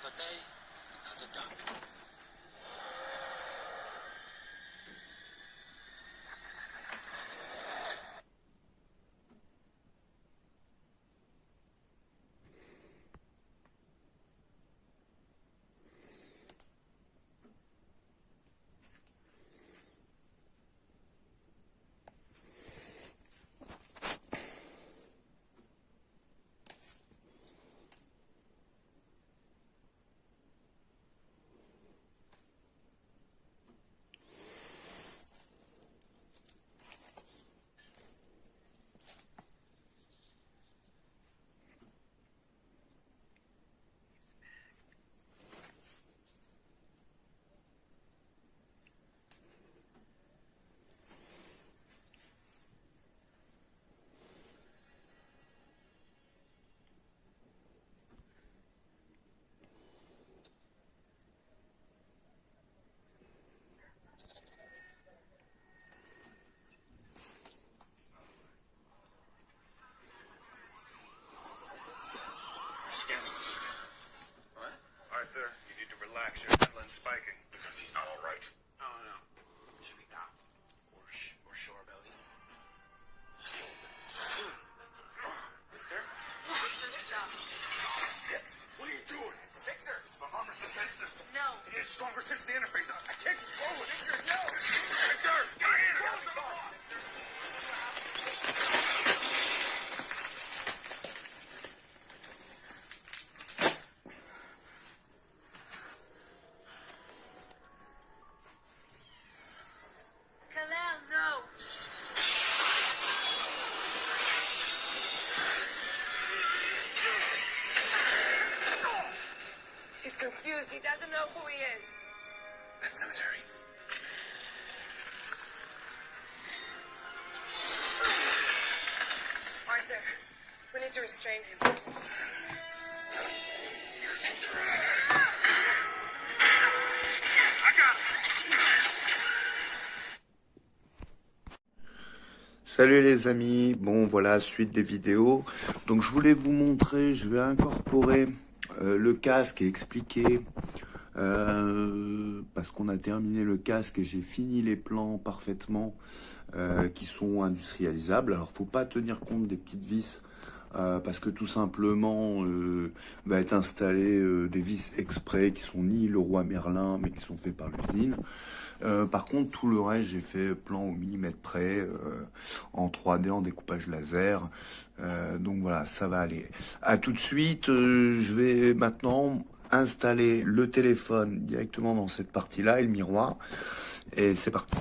fauteuil en veut un. Arthur, you need to relax. Your adrenaline's spiking. Because he's not all right. No, no. Should be not. Or sure about this. Victor? What are you doing? Victor! It's my armor's defense system. No. It gets stronger since the interface. I can't control it. Victor, no! Victor! Get in here! Kal-El, no. He's confused. He doesn't know who he is. That cemetery. Arthur, we need to restrain him. I got it! Salut les amis, bon voilà, suite des vidéos. Donc je voulais vous montrer, je vais incorporer le casque et expliquer, parce qu'on a terminé le casque et j'ai fini les plans parfaitement qui sont industrialisables. Alors faut pas tenir compte des petites vis, parce que tout simplement va être installé des vis exprès qui sont ni Leroy Merlin mais qui sont faits par l'usine. Par contre, tout le reste, j'ai fait plan au millimètre près, en 3D, en découpage laser. Donc voilà, ça va aller. À tout de suite, je vais maintenant installer le téléphone directement dans cette partie-là et le miroir. Et c'est parti.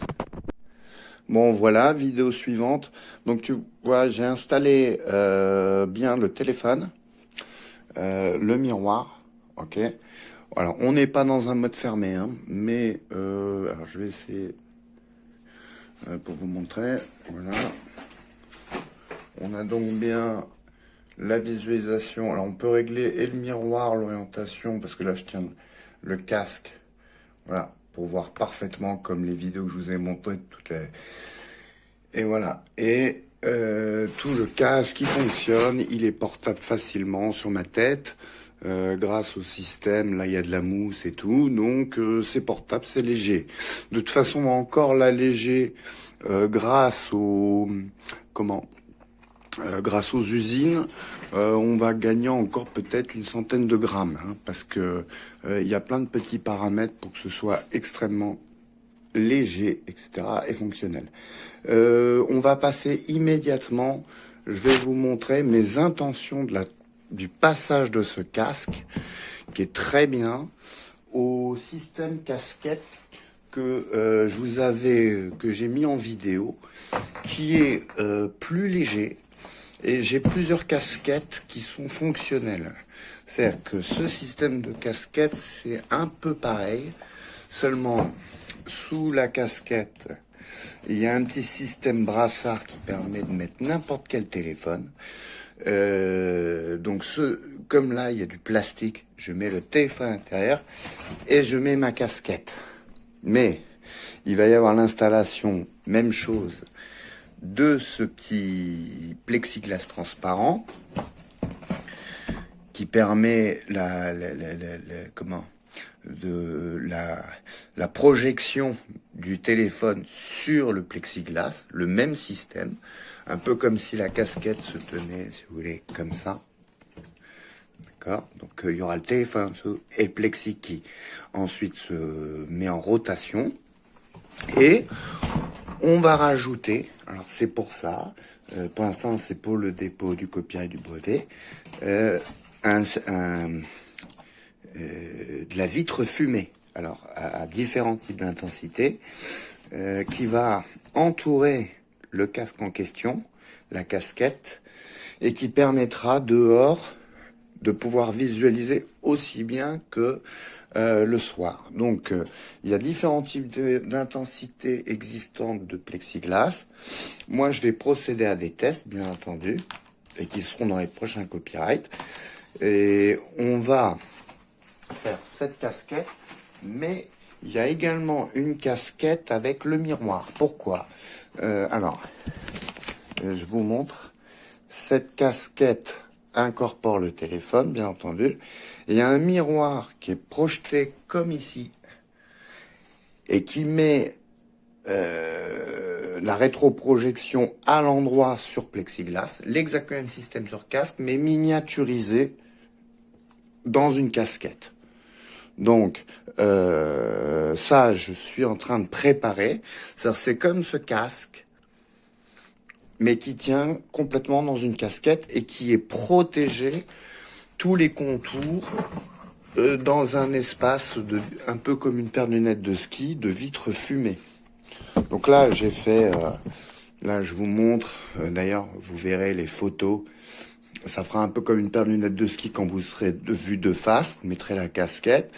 Bon, voilà, vidéo suivante. Donc tu vois, j'ai installé bien le téléphone, le miroir, ok. Alors, on n'est pas dans un mode fermé, hein, mais alors je vais essayer pour vous montrer. Voilà. On a donc bien la visualisation. Alors, on peut régler et le miroir, l'orientation, parce que là, je tiens le casque, voilà, pour voir parfaitement comme les vidéos que je vous ai montrées toutes les. Et voilà. Et tout le casque qui fonctionne, il est portable facilement sur ma tête. Grâce au système, là il y a de la mousse et tout, donc c'est portable, c'est léger. De toute façon, encore l'alléger grâce aux grâce aux usines, on va gagner encore peut-être une centaine de grammes, hein, parce que il y a plein de petits paramètres pour que ce soit extrêmement léger, etc. et fonctionnel. On va passer immédiatement. Je vais vous montrer mes intentions du passage de ce casque, qui est très bien, au système casquette que que j'ai mis en vidéo, qui est plus léger. Et j'ai plusieurs casquettes qui sont fonctionnelles. C'est-à-dire que ce système de casquette, c'est un peu pareil, seulement sous la casquette, il y a un petit système brassard qui permet de mettre n'importe quel téléphone. Donc comme là il y a du plastique, je mets le téléphone à l'intérieur et je mets ma casquette. Mais il va y avoir l'installation, même chose, de ce petit plexiglas transparent qui permet la projection du téléphone sur le plexiglas, le même système, un peu comme si la casquette se tenait, si vous voulez, comme ça. D'accord ? Donc il y aura le téléphone et le plexi qui ensuite se met en rotation. Et on va rajouter, alors c'est pour ça, pour l'instant c'est pour le dépôt du copyright du brevet, de la vitre fumée, alors à différents types d'intensité, qui va entourer le casque en question, la casquette, et qui permettra dehors de pouvoir visualiser aussi bien que le soir. Donc, il y a différents types d'intensités existantes de plexiglas. Moi, je vais procéder à des tests, bien entendu, et qui seront dans les prochains copyrights. Et on va faire cette casquette, mais il y a également une casquette avec le miroir. Pourquoi ? Alors, je vous montre. Cette casquette incorpore le téléphone, bien entendu. Il y a un miroir qui est projeté comme ici et qui met la rétroprojection à l'endroit sur plexiglas, l'exact même système sur casque, mais miniaturisé dans une casquette. Donc, ça, je suis en train de préparer. C'est comme ce casque, mais qui tient complètement dans une casquette et qui est protégé tous les contours dans un espace un peu comme une paire de lunettes de ski de vitre fumée. Donc là, j'ai fait, là je vous montre, d'ailleurs vous verrez les photos, ça fera un peu comme une paire de lunettes de ski quand vous serez vu de face, vous mettrez la casquette,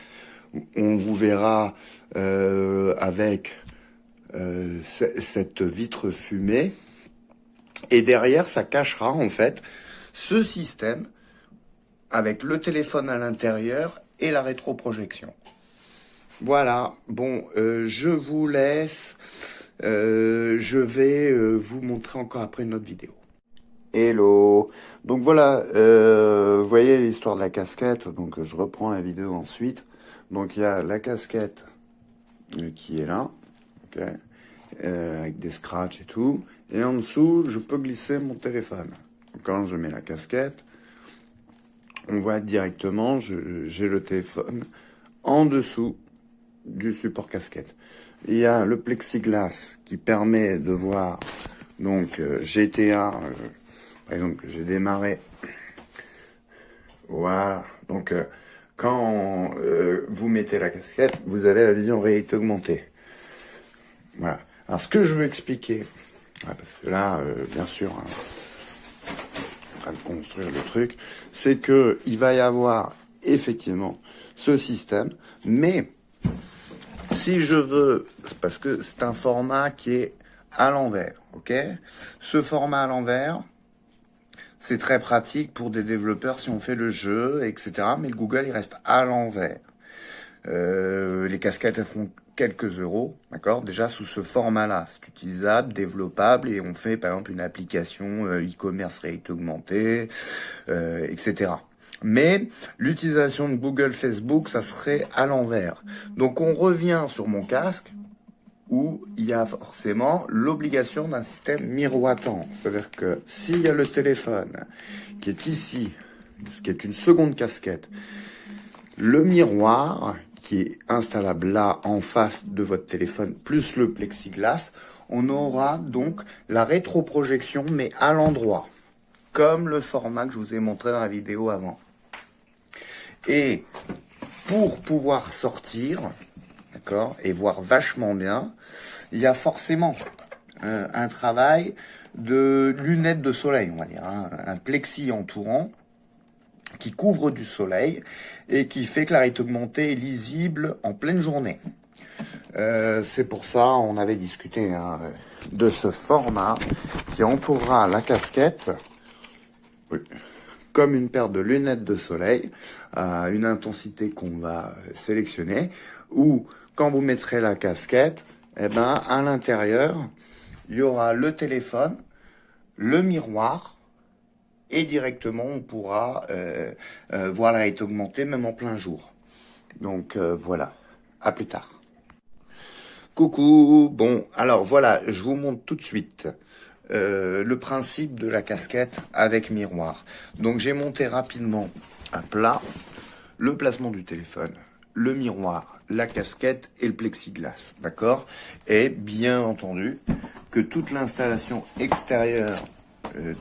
on vous verra avec cette vitre fumée. Et derrière, ça cachera en fait ce système avec le téléphone à l'intérieur et la rétroprojection. Voilà, bon, je vous laisse. Je vais vous montrer encore après une autre vidéo. Hello. Donc voilà, vous voyez l'histoire de la casquette. Donc je reprends la vidéo ensuite. Donc il y a la casquette qui est là, ok, avec des scratchs et tout. Et en dessous, je peux glisser mon téléphone. Quand je mets la casquette, on voit directement, j'ai le téléphone en dessous du support casquette. Il y a le plexiglas qui permet de voir, donc GTA, par exemple, j'ai démarré. Voilà, donc quand vous mettez la casquette, vous avez la vision réalité augmentée. Voilà. Alors ce que je veux expliquer, parce que là, bien sûr, hein, en train de construire le truc, c'est que il va y avoir effectivement ce système, mais si je veux, parce que c'est un format qui est à l'envers, ok ? Ce format à l'envers, c'est très pratique pour des développeurs si on fait le jeu, etc. Mais le Google, il reste à l'envers. Les casquettes, elles feront quelques euros, d'accord ? Déjà, sous ce format-là, c'est utilisable, développable, et on fait, par exemple, une application e-commerce réalité augmentée, etc. Mais l'utilisation de Google, Facebook, ça serait à l'envers. Donc, on revient sur mon casque, où il y a forcément l'obligation d'un système miroitant. C'est-à-dire que s'il y a le téléphone qui est ici, ce qui est une seconde casquette, le miroir qui est installable là en face de votre téléphone, plus le plexiglas, on aura donc la rétroprojection, mais à l'endroit, comme le format que je vous ai montré dans la vidéo avant. Et pour pouvoir sortir, d'accord, et voir vachement bien, il y a forcément un travail de lunettes de soleil, on va dire, hein, un plexi entourant qui couvre du soleil et qui fait que la réalité augmentée est lisible en pleine journée. C'est pour ça on avait discuté de ce format qui entourera la casquette comme une paire de lunettes de soleil à une intensité qu'on va sélectionner, ou quand vous mettrez la casquette, eh ben, à l'intérieur, il y aura le téléphone, le miroir et directement on pourra voir la réalité augmentée même en plein jour. Donc voilà, à plus tard. Coucou, bon alors voilà, je vous montre tout de suite le principe de la casquette avec miroir. Donc j'ai monté rapidement à plat le placement du téléphone, le miroir, la casquette et le plexiglas, d'accord? Et bien entendu que toute l'installation extérieure de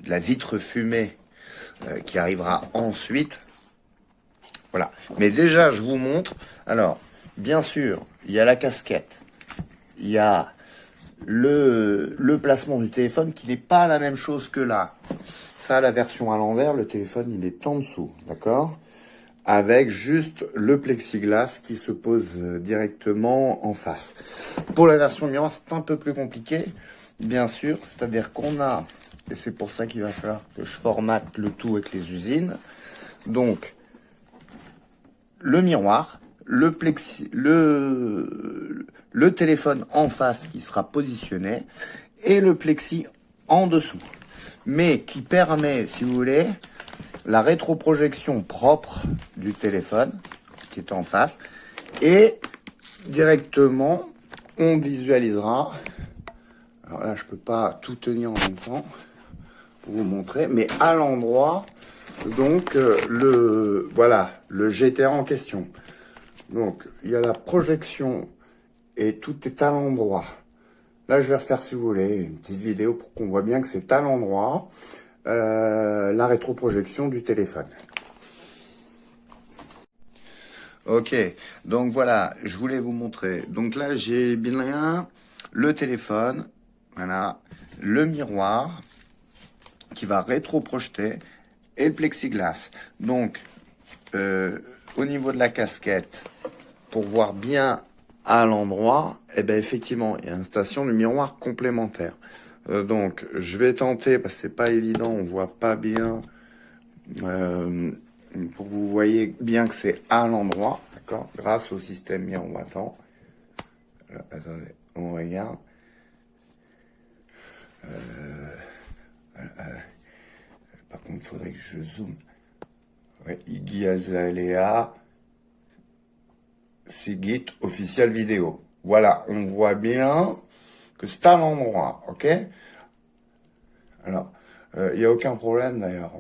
la vitre fumée qui arrivera ensuite, voilà. Mais déjà je vous montre, alors bien sûr il y a la casquette, il y a le placement du téléphone qui n'est pas la même chose que là. Ça, la version à l'envers, le téléphone il est en dessous, d'accord? Avec juste le plexiglas qui se pose directement en face. Pour la version miroir, c'est un peu plus compliqué, bien sûr, c'est-à-dire qu'on a, et c'est pour ça qu'il va falloir que je formate le tout avec les usines, donc le miroir, le téléphone en face qui sera positionné et le plexi en dessous, mais qui permet, si vous voulez, la rétroprojection propre du téléphone qui est en face et directement on visualisera. Alors là je peux pas tout tenir en même temps pour vous montrer, mais à l'endroit donc le GTR en question. Donc il y a la projection et tout est à l'endroit. Là je vais refaire, si vous voulez, une petite vidéo pour qu'on voit bien que c'est à l'endroit. La rétroprojection du téléphone. Ok, donc voilà, je voulais vous montrer. Donc là, j'ai bien le téléphone, voilà, le miroir qui va rétroprojeter et le plexiglas. Donc, au niveau de la casquette, pour voir bien à l'endroit, eh ben effectivement, il y a une station de miroir complémentaire. Donc, je vais tenter, parce que c'est pas évident, on voit pas bien, pour que vous voyez bien que c'est à l'endroit, d'accord, grâce au système miroitant. Alors, attendez, on regarde. Par contre, il faudrait que je zoome. Ouais, Iggy Azalea, Sigit officiel vidéo. Voilà, on voit bien que c'est à l'endroit, ok? Alors, il n'y a aucun problème d'ailleurs,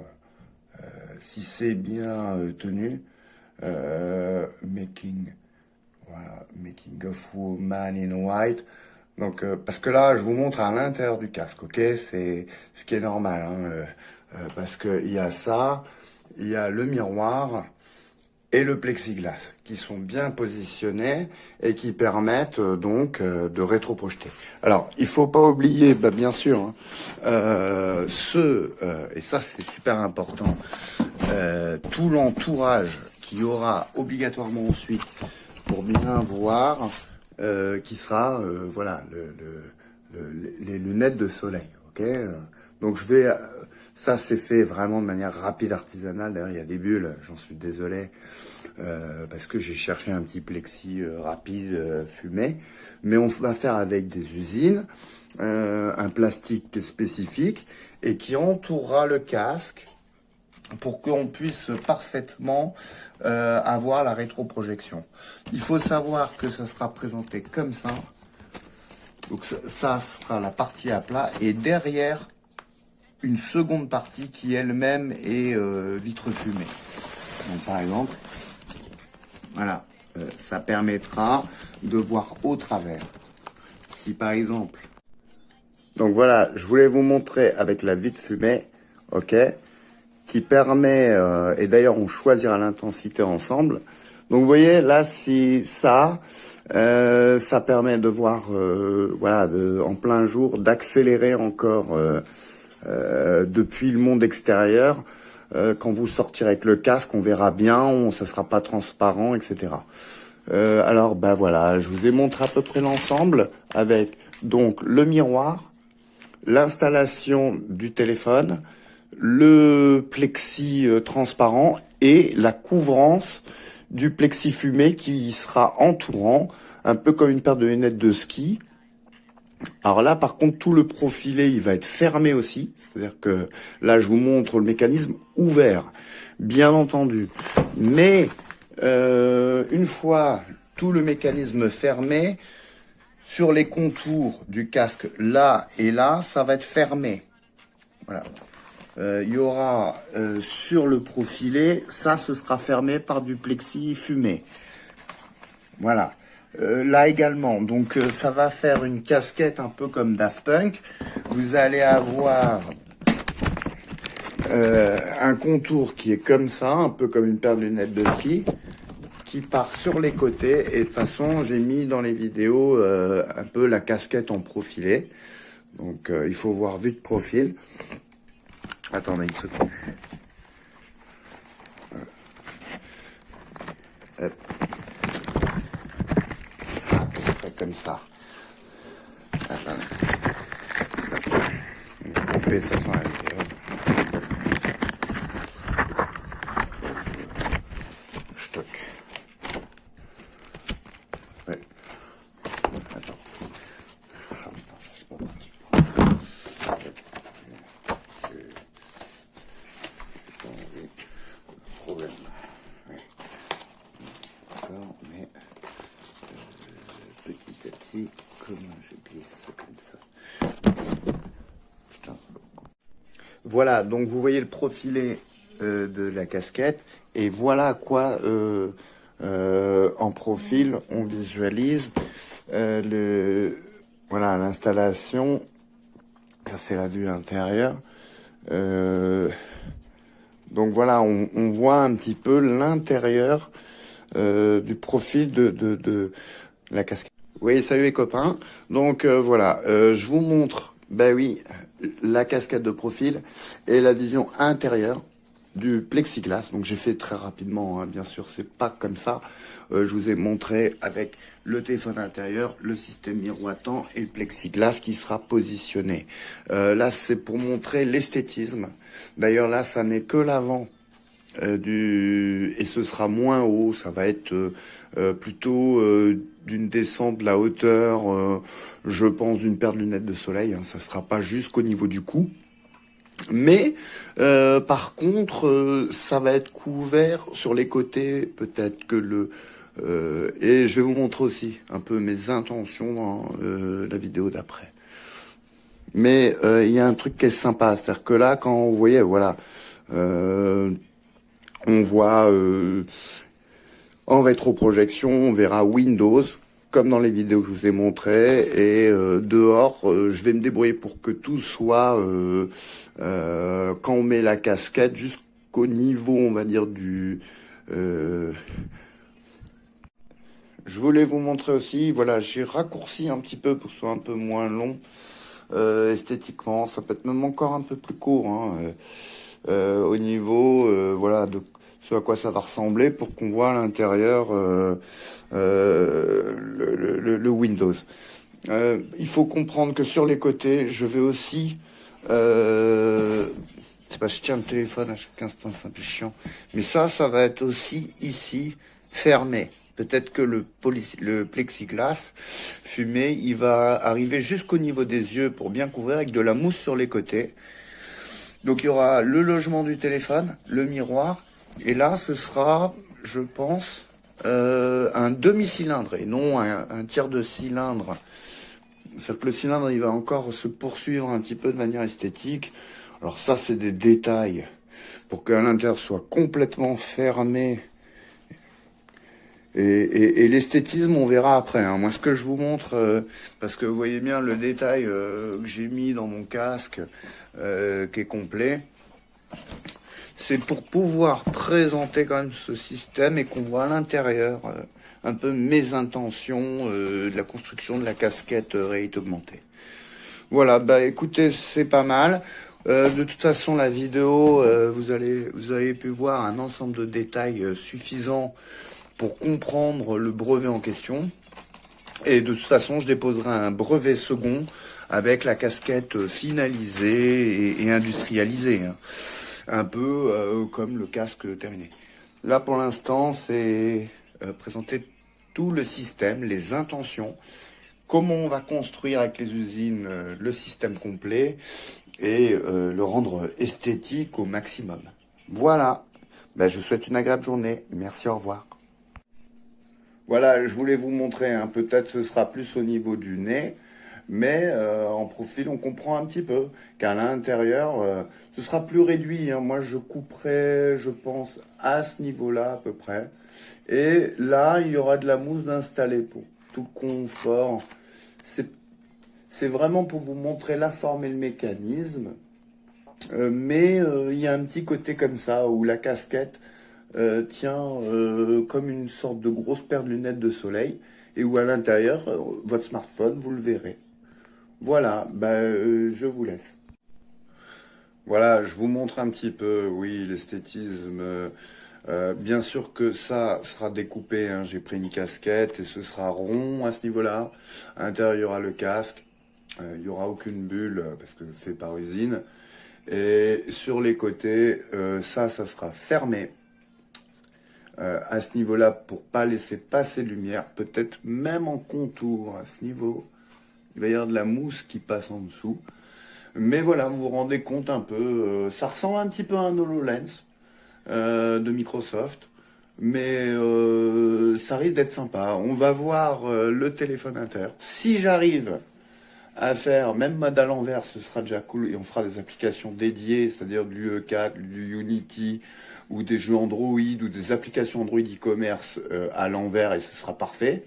si c'est bien tenu, making of woman in white, donc, parce que là, je vous montre à l'intérieur du casque, ok? C'est ce qui est normal, hein, parce que il y a ça, il y a le miroir, et le plexiglas, qui sont bien positionnés et qui permettent donc de rétroprojeter. Alors, il faut pas oublier, bien sûr, hein, et ça c'est super important, tout l'entourage qu'il y aura obligatoirement ensuite pour bien voir, qui sera, voilà, les lunettes de soleil, ok? Donc je vais... Ça, c'est fait vraiment de manière rapide, artisanale. D'ailleurs, il y a des bulles, j'en suis désolé, parce que j'ai cherché un petit plexi rapide, fumé. Mais on va faire avec des usines, un plastique spécifique, et qui entourera le casque pour qu'on puisse parfaitement avoir la rétroprojection. Il faut savoir que ça sera présenté comme ça. Donc ça sera la partie à plat, et derrière, une seconde partie qui elle-même est vitre fumée. Donc par exemple, voilà, ça permettra de voir au travers. Si par exemple, donc voilà, je voulais vous montrer avec la vitre fumée, ok, qui permet, et d'ailleurs on choisira l'intensité ensemble. Donc vous voyez là, si ça permet de voir, voilà, en plein jour, d'accélérer encore. Depuis le monde extérieur, quand vous sortirez avec le casque, on verra bien, ça sera pas transparent, etc. Alors, voilà, je vous ai montré à peu près l'ensemble avec donc le miroir, l'installation du téléphone, le plexi transparent et la couvrance du plexi fumé qui sera entourant, un peu comme une paire de lunettes de ski. Alors là, par contre, tout le profilé, il va être fermé aussi. C'est-à-dire que là, je vous montre le mécanisme ouvert, bien entendu. Mais une fois tout le mécanisme fermé, sur les contours du casque, là et là, ça va être fermé. Voilà. Il y aura sur le profilé, ça, ce sera fermé par du plexi fumé. Voilà. Là également, donc ça va faire une casquette un peu comme Daft Punk. Vous allez avoir un contour qui est comme ça, un peu comme une paire de lunettes de ski, qui part sur les côtés. Et de toute façon, j'ai mis dans les vidéos un peu la casquette en profilé. Donc il faut voir vue de profil. Attendez une seconde. Hop. Comme ça. Attendez. Je vais couper de toute façon la vidéo. Je toque. Ouais. Attends. Ah putain, ça c'est pas possible. Problème. Ouais. D'accord, mais petit à petit, comment je glisse comme ça. Putain. Voilà, donc vous voyez le profilé de la casquette, et voilà quoi en profil on visualise voilà l'installation. Ça c'est la vue intérieure. Donc voilà, on voit un petit peu l'intérieur du profil de la casquette. Oui, salut les copains. Donc voilà, je vous montre, bah oui, la casquette de profil et la vision intérieure du plexiglas. Donc j'ai fait très rapidement, hein, bien sûr, c'est pas comme ça. Je vous ai montré avec le téléphone intérieur, le système miroitant et le plexiglas qui sera positionné. Là, c'est pour montrer l'esthétisme. D'ailleurs, là, ça n'est que l'avant et ce sera moins haut. Ça va être plutôt d'une descente de la hauteur, je pense, d'une paire de lunettes de soleil. Hein. Ça sera pas jusqu'au niveau du cou. Mais par contre, ça va être couvert sur les côtés. Peut-être que et je vais vous montrer aussi un peu mes intentions dans la vidéo d'après. Mais il y a un truc qui est sympa, c'est-à-dire que là, quand vous voyez, voilà, on voit en rétroprojection, on verra Windows, comme dans les vidéos que je vous ai montrées, et dehors, je vais me débrouiller pour que tout soit, quand on met la casquette, jusqu'au niveau, on va dire, du... Je voulais vous montrer aussi, voilà, j'ai raccourci un petit peu pour que ce soit un peu moins long, esthétiquement, ça peut être même encore un peu plus court, hein, au niveau, voilà, de ce à quoi ça va ressembler pour qu'on voit à l'intérieur le Windows. Il faut comprendre que sur les côtés, je vais aussi... c'est pas, je tiens le téléphone à chaque instant, c'est un peu chiant. Mais ça va être aussi ici, fermé. Peut-être que le plexiglas fumé, il va arriver jusqu'au niveau des yeux pour bien couvrir avec de la mousse sur les côtés. Donc il y aura le logement du téléphone, le miroir, et là ce sera, je pense, un demi-cylindre et non un tiers de cylindre. C'est-à-dire que le cylindre, il va encore se poursuivre un petit peu de manière esthétique. Alors ça, c'est des détails pour qu'à l'intérieur soit complètement fermé. Et l'esthétisme, on verra après. Hein. Moi, ce que je vous montre, parce que vous voyez bien le détail que j'ai mis dans mon casque, qui est complet, c'est pour pouvoir présenter quand même ce système et qu'on voit à l'intérieur un peu mes intentions de la construction de la casquette réalité augmentée. Voilà, bah écoutez, c'est pas mal. De toute façon, la vidéo, vous avez pu voir un ensemble de détails suffisants pour comprendre le brevet en question. Et de toute façon, je déposerai un brevet second avec la casquette finalisée et industrialisée. Hein. Un peu comme le casque terminé. Là, pour l'instant, c'est présenter tout le système, les intentions, comment on va construire avec les usines le système complet et le rendre esthétique au maximum. Voilà, ben, je vous souhaite une agréable journée. Merci, au revoir. Voilà, je voulais vous montrer, hein, peut-être ce sera plus au niveau du nez, mais en profil on comprend un petit peu qu'à l'intérieur ce sera plus réduit, hein. Moi je couperai, je pense, à ce niveau-là à peu près, et là il y aura de la mousse d'installer pour tout le confort. C'est vraiment pour vous montrer la forme et le mécanisme, mais il y a un petit côté comme ça où la casquette tient comme une sorte de grosse paire de lunettes de soleil, et où à l'intérieur, votre smartphone, vous le verrez. Voilà, je vous laisse. Voilà, je vous montre un petit peu, oui, l'esthétisme. Bien sûr que ça sera découpé, hein. J'ai pris une casquette et ce sera rond à ce niveau-là. À l'intérieur, il y aura le casque. Il n'y aura aucune bulle parce que c'est par usine. Et sur les côtés, ça sera fermé. À ce niveau-là, pour pas laisser passer de lumière, peut-être même en contour à ce niveau. Il va y avoir de la mousse qui passe en dessous. Mais voilà, vous vous rendez compte un peu, ça ressemble un petit peu à un HoloLens de Microsoft. Mais ça risque d'être sympa. On va voir le téléphone intérieur. Si j'arrive à faire, même mode à l'envers, ce sera déjà cool. Et on fera des applications dédiées, c'est-à-dire du UE4, du Unity, ou des jeux Android, ou des applications Android e-commerce à l'envers, et ce sera parfait.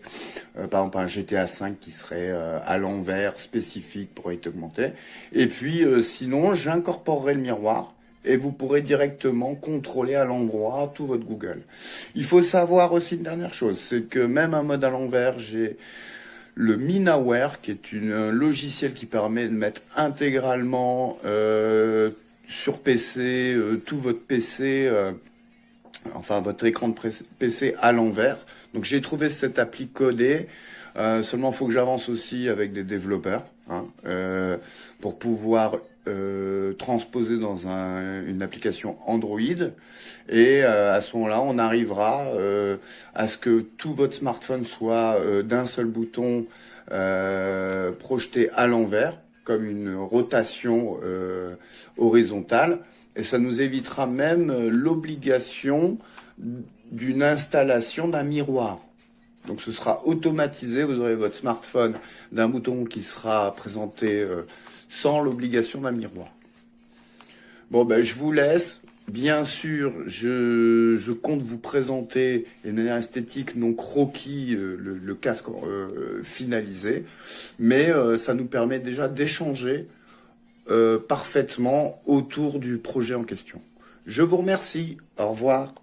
Par exemple, un GTA 5 qui serait à l'envers, spécifique pour être augmenté. Et puis, sinon, j'incorporerai le miroir, et vous pourrez directement contrôler à l'endroit tout votre Google. Il faut savoir aussi une dernière chose, c'est que même un mode à l'envers, j'ai le Minaware, qui est un logiciel qui permet de mettre intégralement sur PC, tout votre PC, enfin votre écran de PC à l'envers. Donc j'ai trouvé cette appli codée, seulement il faut que j'avance aussi avec des développeurs, hein, pour pouvoir transposer dans une application Android. Et à ce moment-là, on arrivera à ce que tout votre smartphone soit d'un seul bouton projeté à l'envers, comme une rotation horizontale, et ça nous évitera même l'obligation d'une installation d'un miroir. Donc ce sera automatisé, vous aurez votre smartphone d'un bouton qui sera présenté sans l'obligation d'un miroir. Bon, je vous laisse. Bien sûr, je compte vous présenter de manière esthétique, non croquis, le casque finalisé, mais ça nous permet déjà d'échanger parfaitement autour du projet en question. Je vous remercie, au revoir.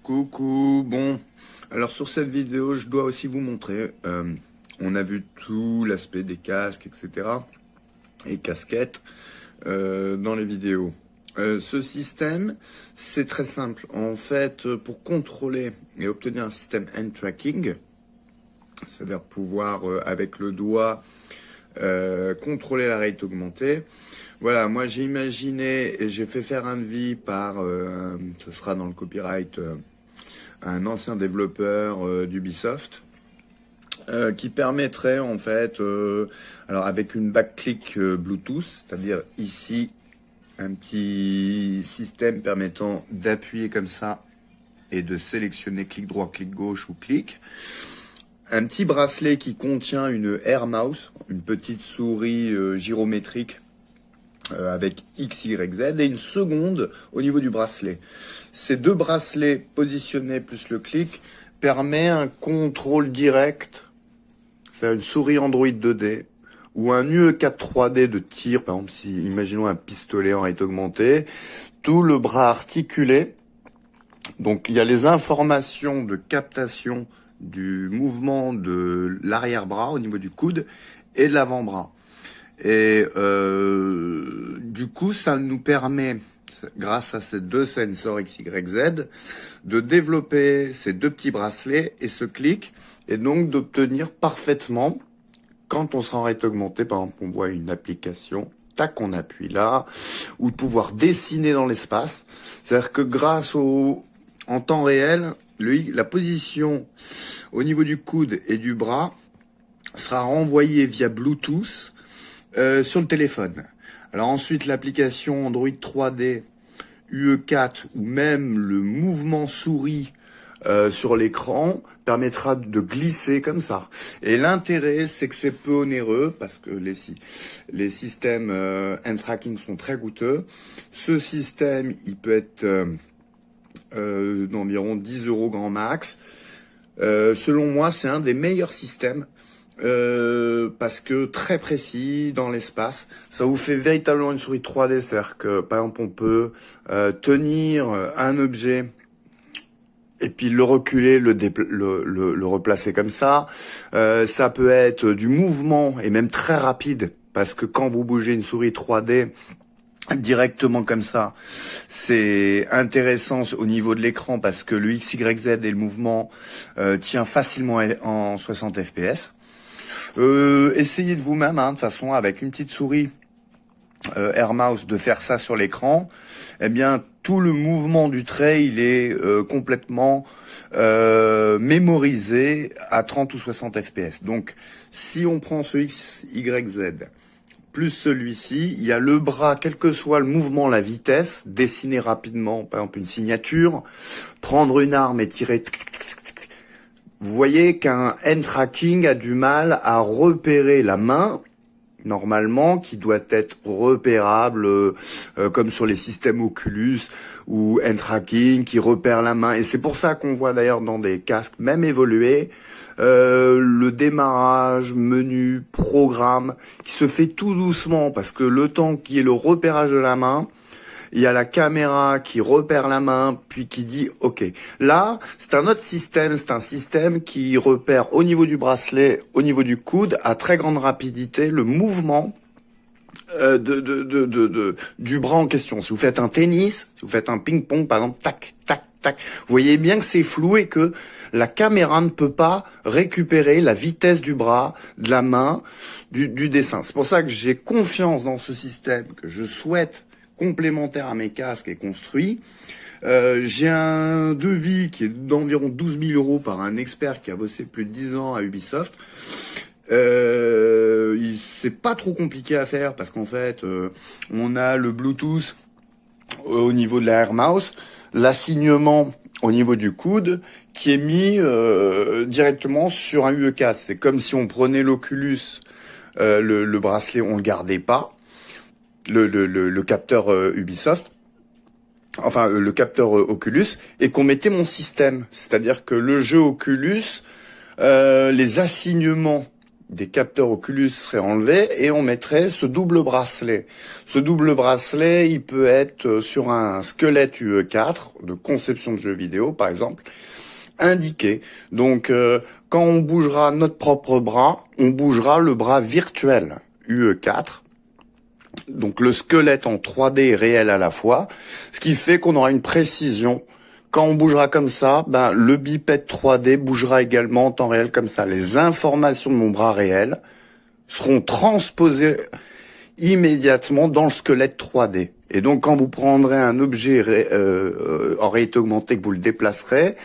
Coucou, bon, alors sur cette vidéo, je dois aussi vous montrer, on a vu tout l'aspect des casques, etc., et casquettes dans les vidéos. Ce système, c'est très simple. En fait, pour contrôler et obtenir un système hand tracking, c'est-à-dire pouvoir, avec le doigt, contrôler la réalité augmentée. Voilà, moi j'ai imaginé et j'ai fait faire un devis par, ce sera dans le copyright, un ancien développeur d'Ubisoft, qui permettrait en fait, alors avec une backclick Bluetooth, c'est-à-dire ici, un petit système permettant d'appuyer comme ça et de sélectionner clic droit, clic gauche ou clic. Un petit bracelet qui contient une Air Mouse, une petite souris gyrométrique avec X, Y, Z, et une seconde au niveau du bracelet. Ces deux bracelets positionnés plus le clic permet un contrôle direct, c'est une souris Android 2D, ou un UE4 3D de tir, par exemple, si imaginons un pistolet en réalité augmentée, tout le bras articulé. Donc il y a les informations de captation du mouvement de l'arrière-bras au niveau du coude et de l'avant-bras. Et du coup, ça nous permet, grâce à ces deux sensors X, Y, Z, de développer ces deux petits bracelets et ce clic, et donc d'obtenir parfaitement, quand on sera en réalité augmentée, par exemple, on voit une application, tac, on appuie là, ou de pouvoir dessiner dans l'espace. C'est-à-dire que grâce en temps réel, la position au niveau du coude et du bras sera renvoyé via Bluetooth sur le téléphone. Alors ensuite, l'application Android 3D UE4 ou même le mouvement souris sur l'écran permettra de glisser comme ça. Et l'intérêt, c'est que c'est peu onéreux parce que les systèmes hand tracking sont très coûteux. Ce système, il peut être d'environ 10 € grand max. Selon moi, c'est un des meilleurs systèmes parce que très précis dans l'espace. Ça vous fait véritablement une souris 3D, c'est-à-dire que par exemple on peut tenir un objet et puis le reculer, le replacer comme ça. Ça peut être du mouvement et même très rapide parce que quand vous bougez une souris 3D directement comme ça, c'est intéressant au niveau de l'écran parce que le X, Y, Z et le mouvement tient facilement en 60 fps. Essayez de vous-même, de toute façon, avec une petite souris Air Mouse, de faire ça sur l'écran. Eh bien, tout le mouvement du trait, il est complètement mémorisé à 30 ou 60 fps. Donc, si on prend ce X, Y, Z plus celui-ci, il y a le bras, quel que soit le mouvement, la vitesse, dessiner rapidement, par exemple une signature, prendre une arme et tirer. Vous voyez qu'un hand tracking a du mal à repérer la main, normalement, qui doit être repérable, comme sur les systèmes Oculus ou hand tracking, qui repère la main. Et c'est pour ça qu'on voit d'ailleurs dans des casques, même évolués, le démarrage, menu, programme, qui se fait tout doucement, parce que le temps qu'il y ait le repérage de la main, il y a la caméra qui repère la main, puis qui dit « OK ». Là, c'est un autre système, c'est un système qui repère au niveau du bracelet, au niveau du coude, à très grande rapidité, le mouvement du bras en question. Si vous faites un tennis, si vous faites un ping-pong, par exemple, tac, tac, tac, vous voyez bien que c'est flou et que la caméra ne peut pas récupérer la vitesse du bras, de la main, du dessin. C'est pour ça que j'ai confiance dans ce système, que je souhaite complémentaire à mes casques et construit. J'ai un devis qui est d'environ 12 000 € par un expert qui a bossé plus de 10 ans à Ubisoft. C'est pas trop compliqué à faire parce qu'en fait, on a le Bluetooth au niveau de la Air Mouse, l'assignement au niveau du coude qui est mis directement sur un UE4. C'est comme si on prenait l'Oculus, le bracelet, on le gardait pas. Le capteur Ubisoft, enfin le capteur Oculus, et qu'on mettait mon système. C'est-à-dire que le jeu Oculus, les assignements des capteurs Oculus seraient enlevés et on mettrait ce double bracelet. Ce double bracelet, il peut être sur un squelette UE4 de conception de jeux vidéo, par exemple, indiqué. Donc, quand on bougera notre propre bras, on bougera le bras virtuel UE4. Donc le squelette en 3D est réel à la fois, ce qui fait qu'on aura une précision. Quand on bougera comme ça, le bipède 3D bougera également en temps réel comme ça. Les informations de mon bras réel seront transposées immédiatement dans le squelette 3D. Et donc quand vous prendrez un objet en réalité augmentée, que vous le déplacerez,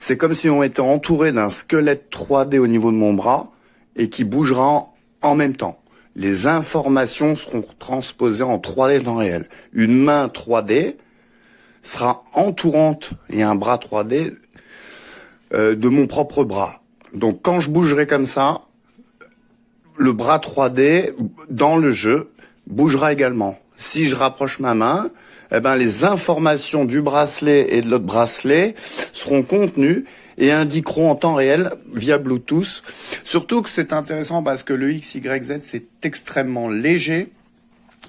c'est comme si on était entouré d'un squelette 3D au niveau de mon bras et qui bougera en même temps. Les informations seront transposées en 3D temps réel. Une main 3D sera entourante et un bras 3D de mon propre bras. Donc quand je bougerai comme ça, le bras 3D dans le jeu bougera également. Si je rapproche ma main, les informations du bracelet et de l'autre bracelet seront contenues et indiqueront en temps réel via Bluetooth. Surtout que c'est intéressant parce que le XYZ c'est extrêmement léger.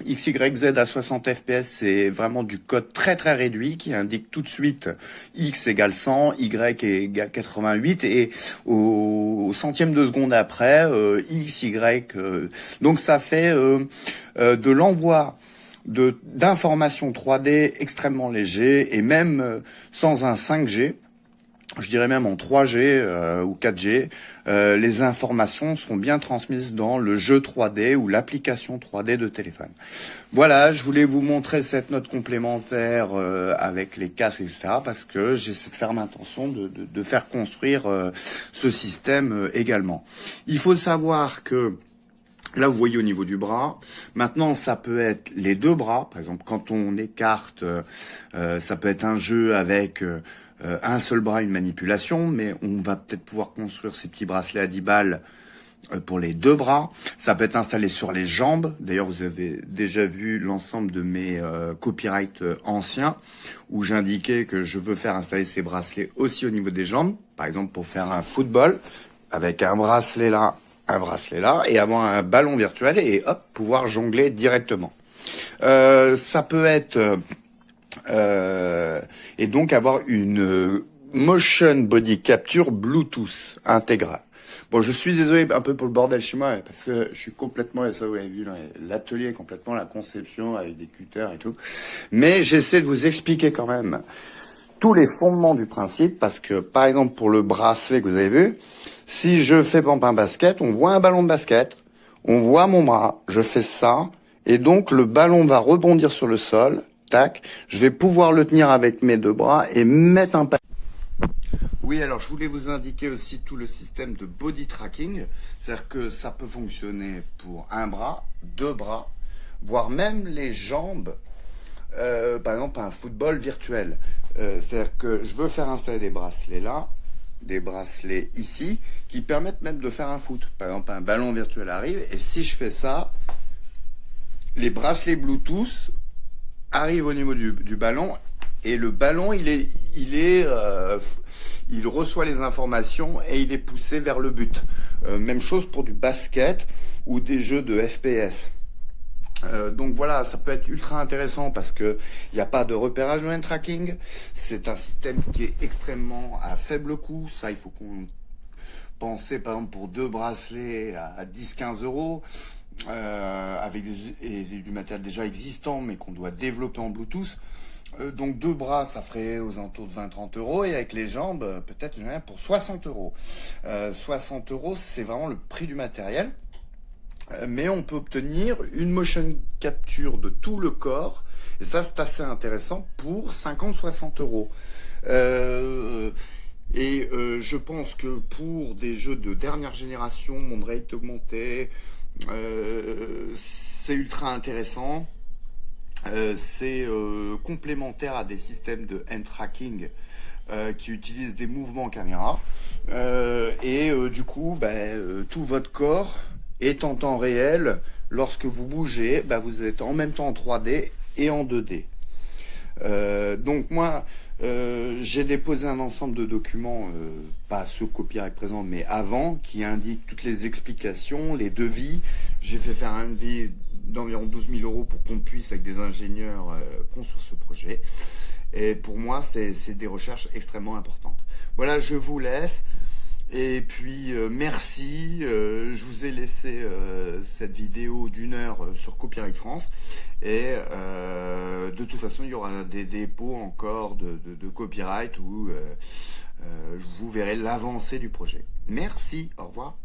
XYZ à 60 fps, c'est vraiment du code très très réduit qui indique tout de suite X égale 100, Y égale 88 et au centième de seconde après, X, Y. Donc ça fait de l'envoi d'informations 3D extrêmement léger et même sans un 5G. je dirais même en 3G ou 4G, les informations seront bien transmises dans le jeu 3D ou l'application 3D de téléphone. Voilà, je voulais vous montrer cette note complémentaire avec les casques, etc. parce que j'essaie de faire l'intention de faire construire ce système également. Il faut savoir que là, vous voyez au niveau du bras. Maintenant, ça peut être les deux bras. Par exemple, quand on écarte, ça peut être un jeu avec un seul bras, une manipulation, mais on va peut-être pouvoir construire ces petits bracelets à 10 balles pour les deux bras. Ça peut être installé sur les jambes. D'ailleurs, vous avez déjà vu l'ensemble de mes copyrights anciens où j'indiquais que je veux faire installer ces bracelets aussi au niveau des jambes. Par exemple, pour faire un football avec un bracelet là, et avoir un ballon virtuel et hop, pouvoir jongler directement. Ça peut être et donc avoir une motion body capture Bluetooth intégrale. Bon, je suis désolé un peu pour le bordel chez moi parce que je suis complètement, et ça vous l'avez vu, l'atelier est complètement la conception avec des cutters et tout. Mais j'essaie de vous expliquer quand même tous les fondements du principe parce que, par exemple, pour le bracelet que vous avez vu, si je fais par exemple un basket, on voit un ballon de basket, on voit mon bras, je fais ça, et donc le ballon va rebondir sur le sol, tac, je vais pouvoir le tenir avec mes deux bras et mettre un panier. Oui, alors je voulais vous indiquer aussi tout le système de body tracking, c'est-à-dire que ça peut fonctionner pour un bras, deux bras, voire même les jambes, par exemple un football virtuel. C'est-à-dire que je veux faire installer des bracelets là, des bracelets ici, qui permettent même de faire un foot. Par exemple, un ballon virtuel arrive, et si je fais ça, les bracelets Bluetooth arrivent au niveau du ballon, et le ballon, il reçoit les informations et il est poussé vers le but. Même chose pour du basket ou des jeux de FPS. Donc voilà, ça peut être ultra intéressant parce que il n'y a pas de repérage de hand tracking. C'est un système qui est extrêmement à faible coût. Ça, il faut qu'on pense, par exemple, pour deux bracelets à 10-15 euros, avec du matériel déjà existant, mais qu'on doit développer en Bluetooth. Donc deux bras, ça ferait aux alentours de 20-30 euros, et avec les jambes, peut-être pour 60 euros. 60 euros, c'est vraiment le prix du matériel. Mais on peut obtenir une motion capture de tout le corps, et ça c'est assez intéressant pour 50-60 euros. Je pense que pour des jeux de dernière génération, monde rate augmenté, c'est ultra intéressant. C'est complémentaire à des systèmes de hand tracking qui utilisent des mouvements caméra, du coup tout votre corps est en temps réel. Lorsque vous bougez, vous êtes en même temps en 3D et en 2D. Donc moi, j'ai déposé un ensemble de documents, pas ce copyright présent, mais avant, qui indiquent toutes les explications, les devis. J'ai fait faire un devis d'environ 12 000 euros pour qu'on puisse, avec des ingénieurs, construire ce projet. Et pour moi, c'est des recherches extrêmement importantes. Voilà, je vous laisse. Et puis merci, je vous ai laissé cette vidéo d'1 heure sur Copyright France, et de toute façon il y aura des dépôts encore de copyright où vous verrez l'avancée du projet. Merci, au revoir.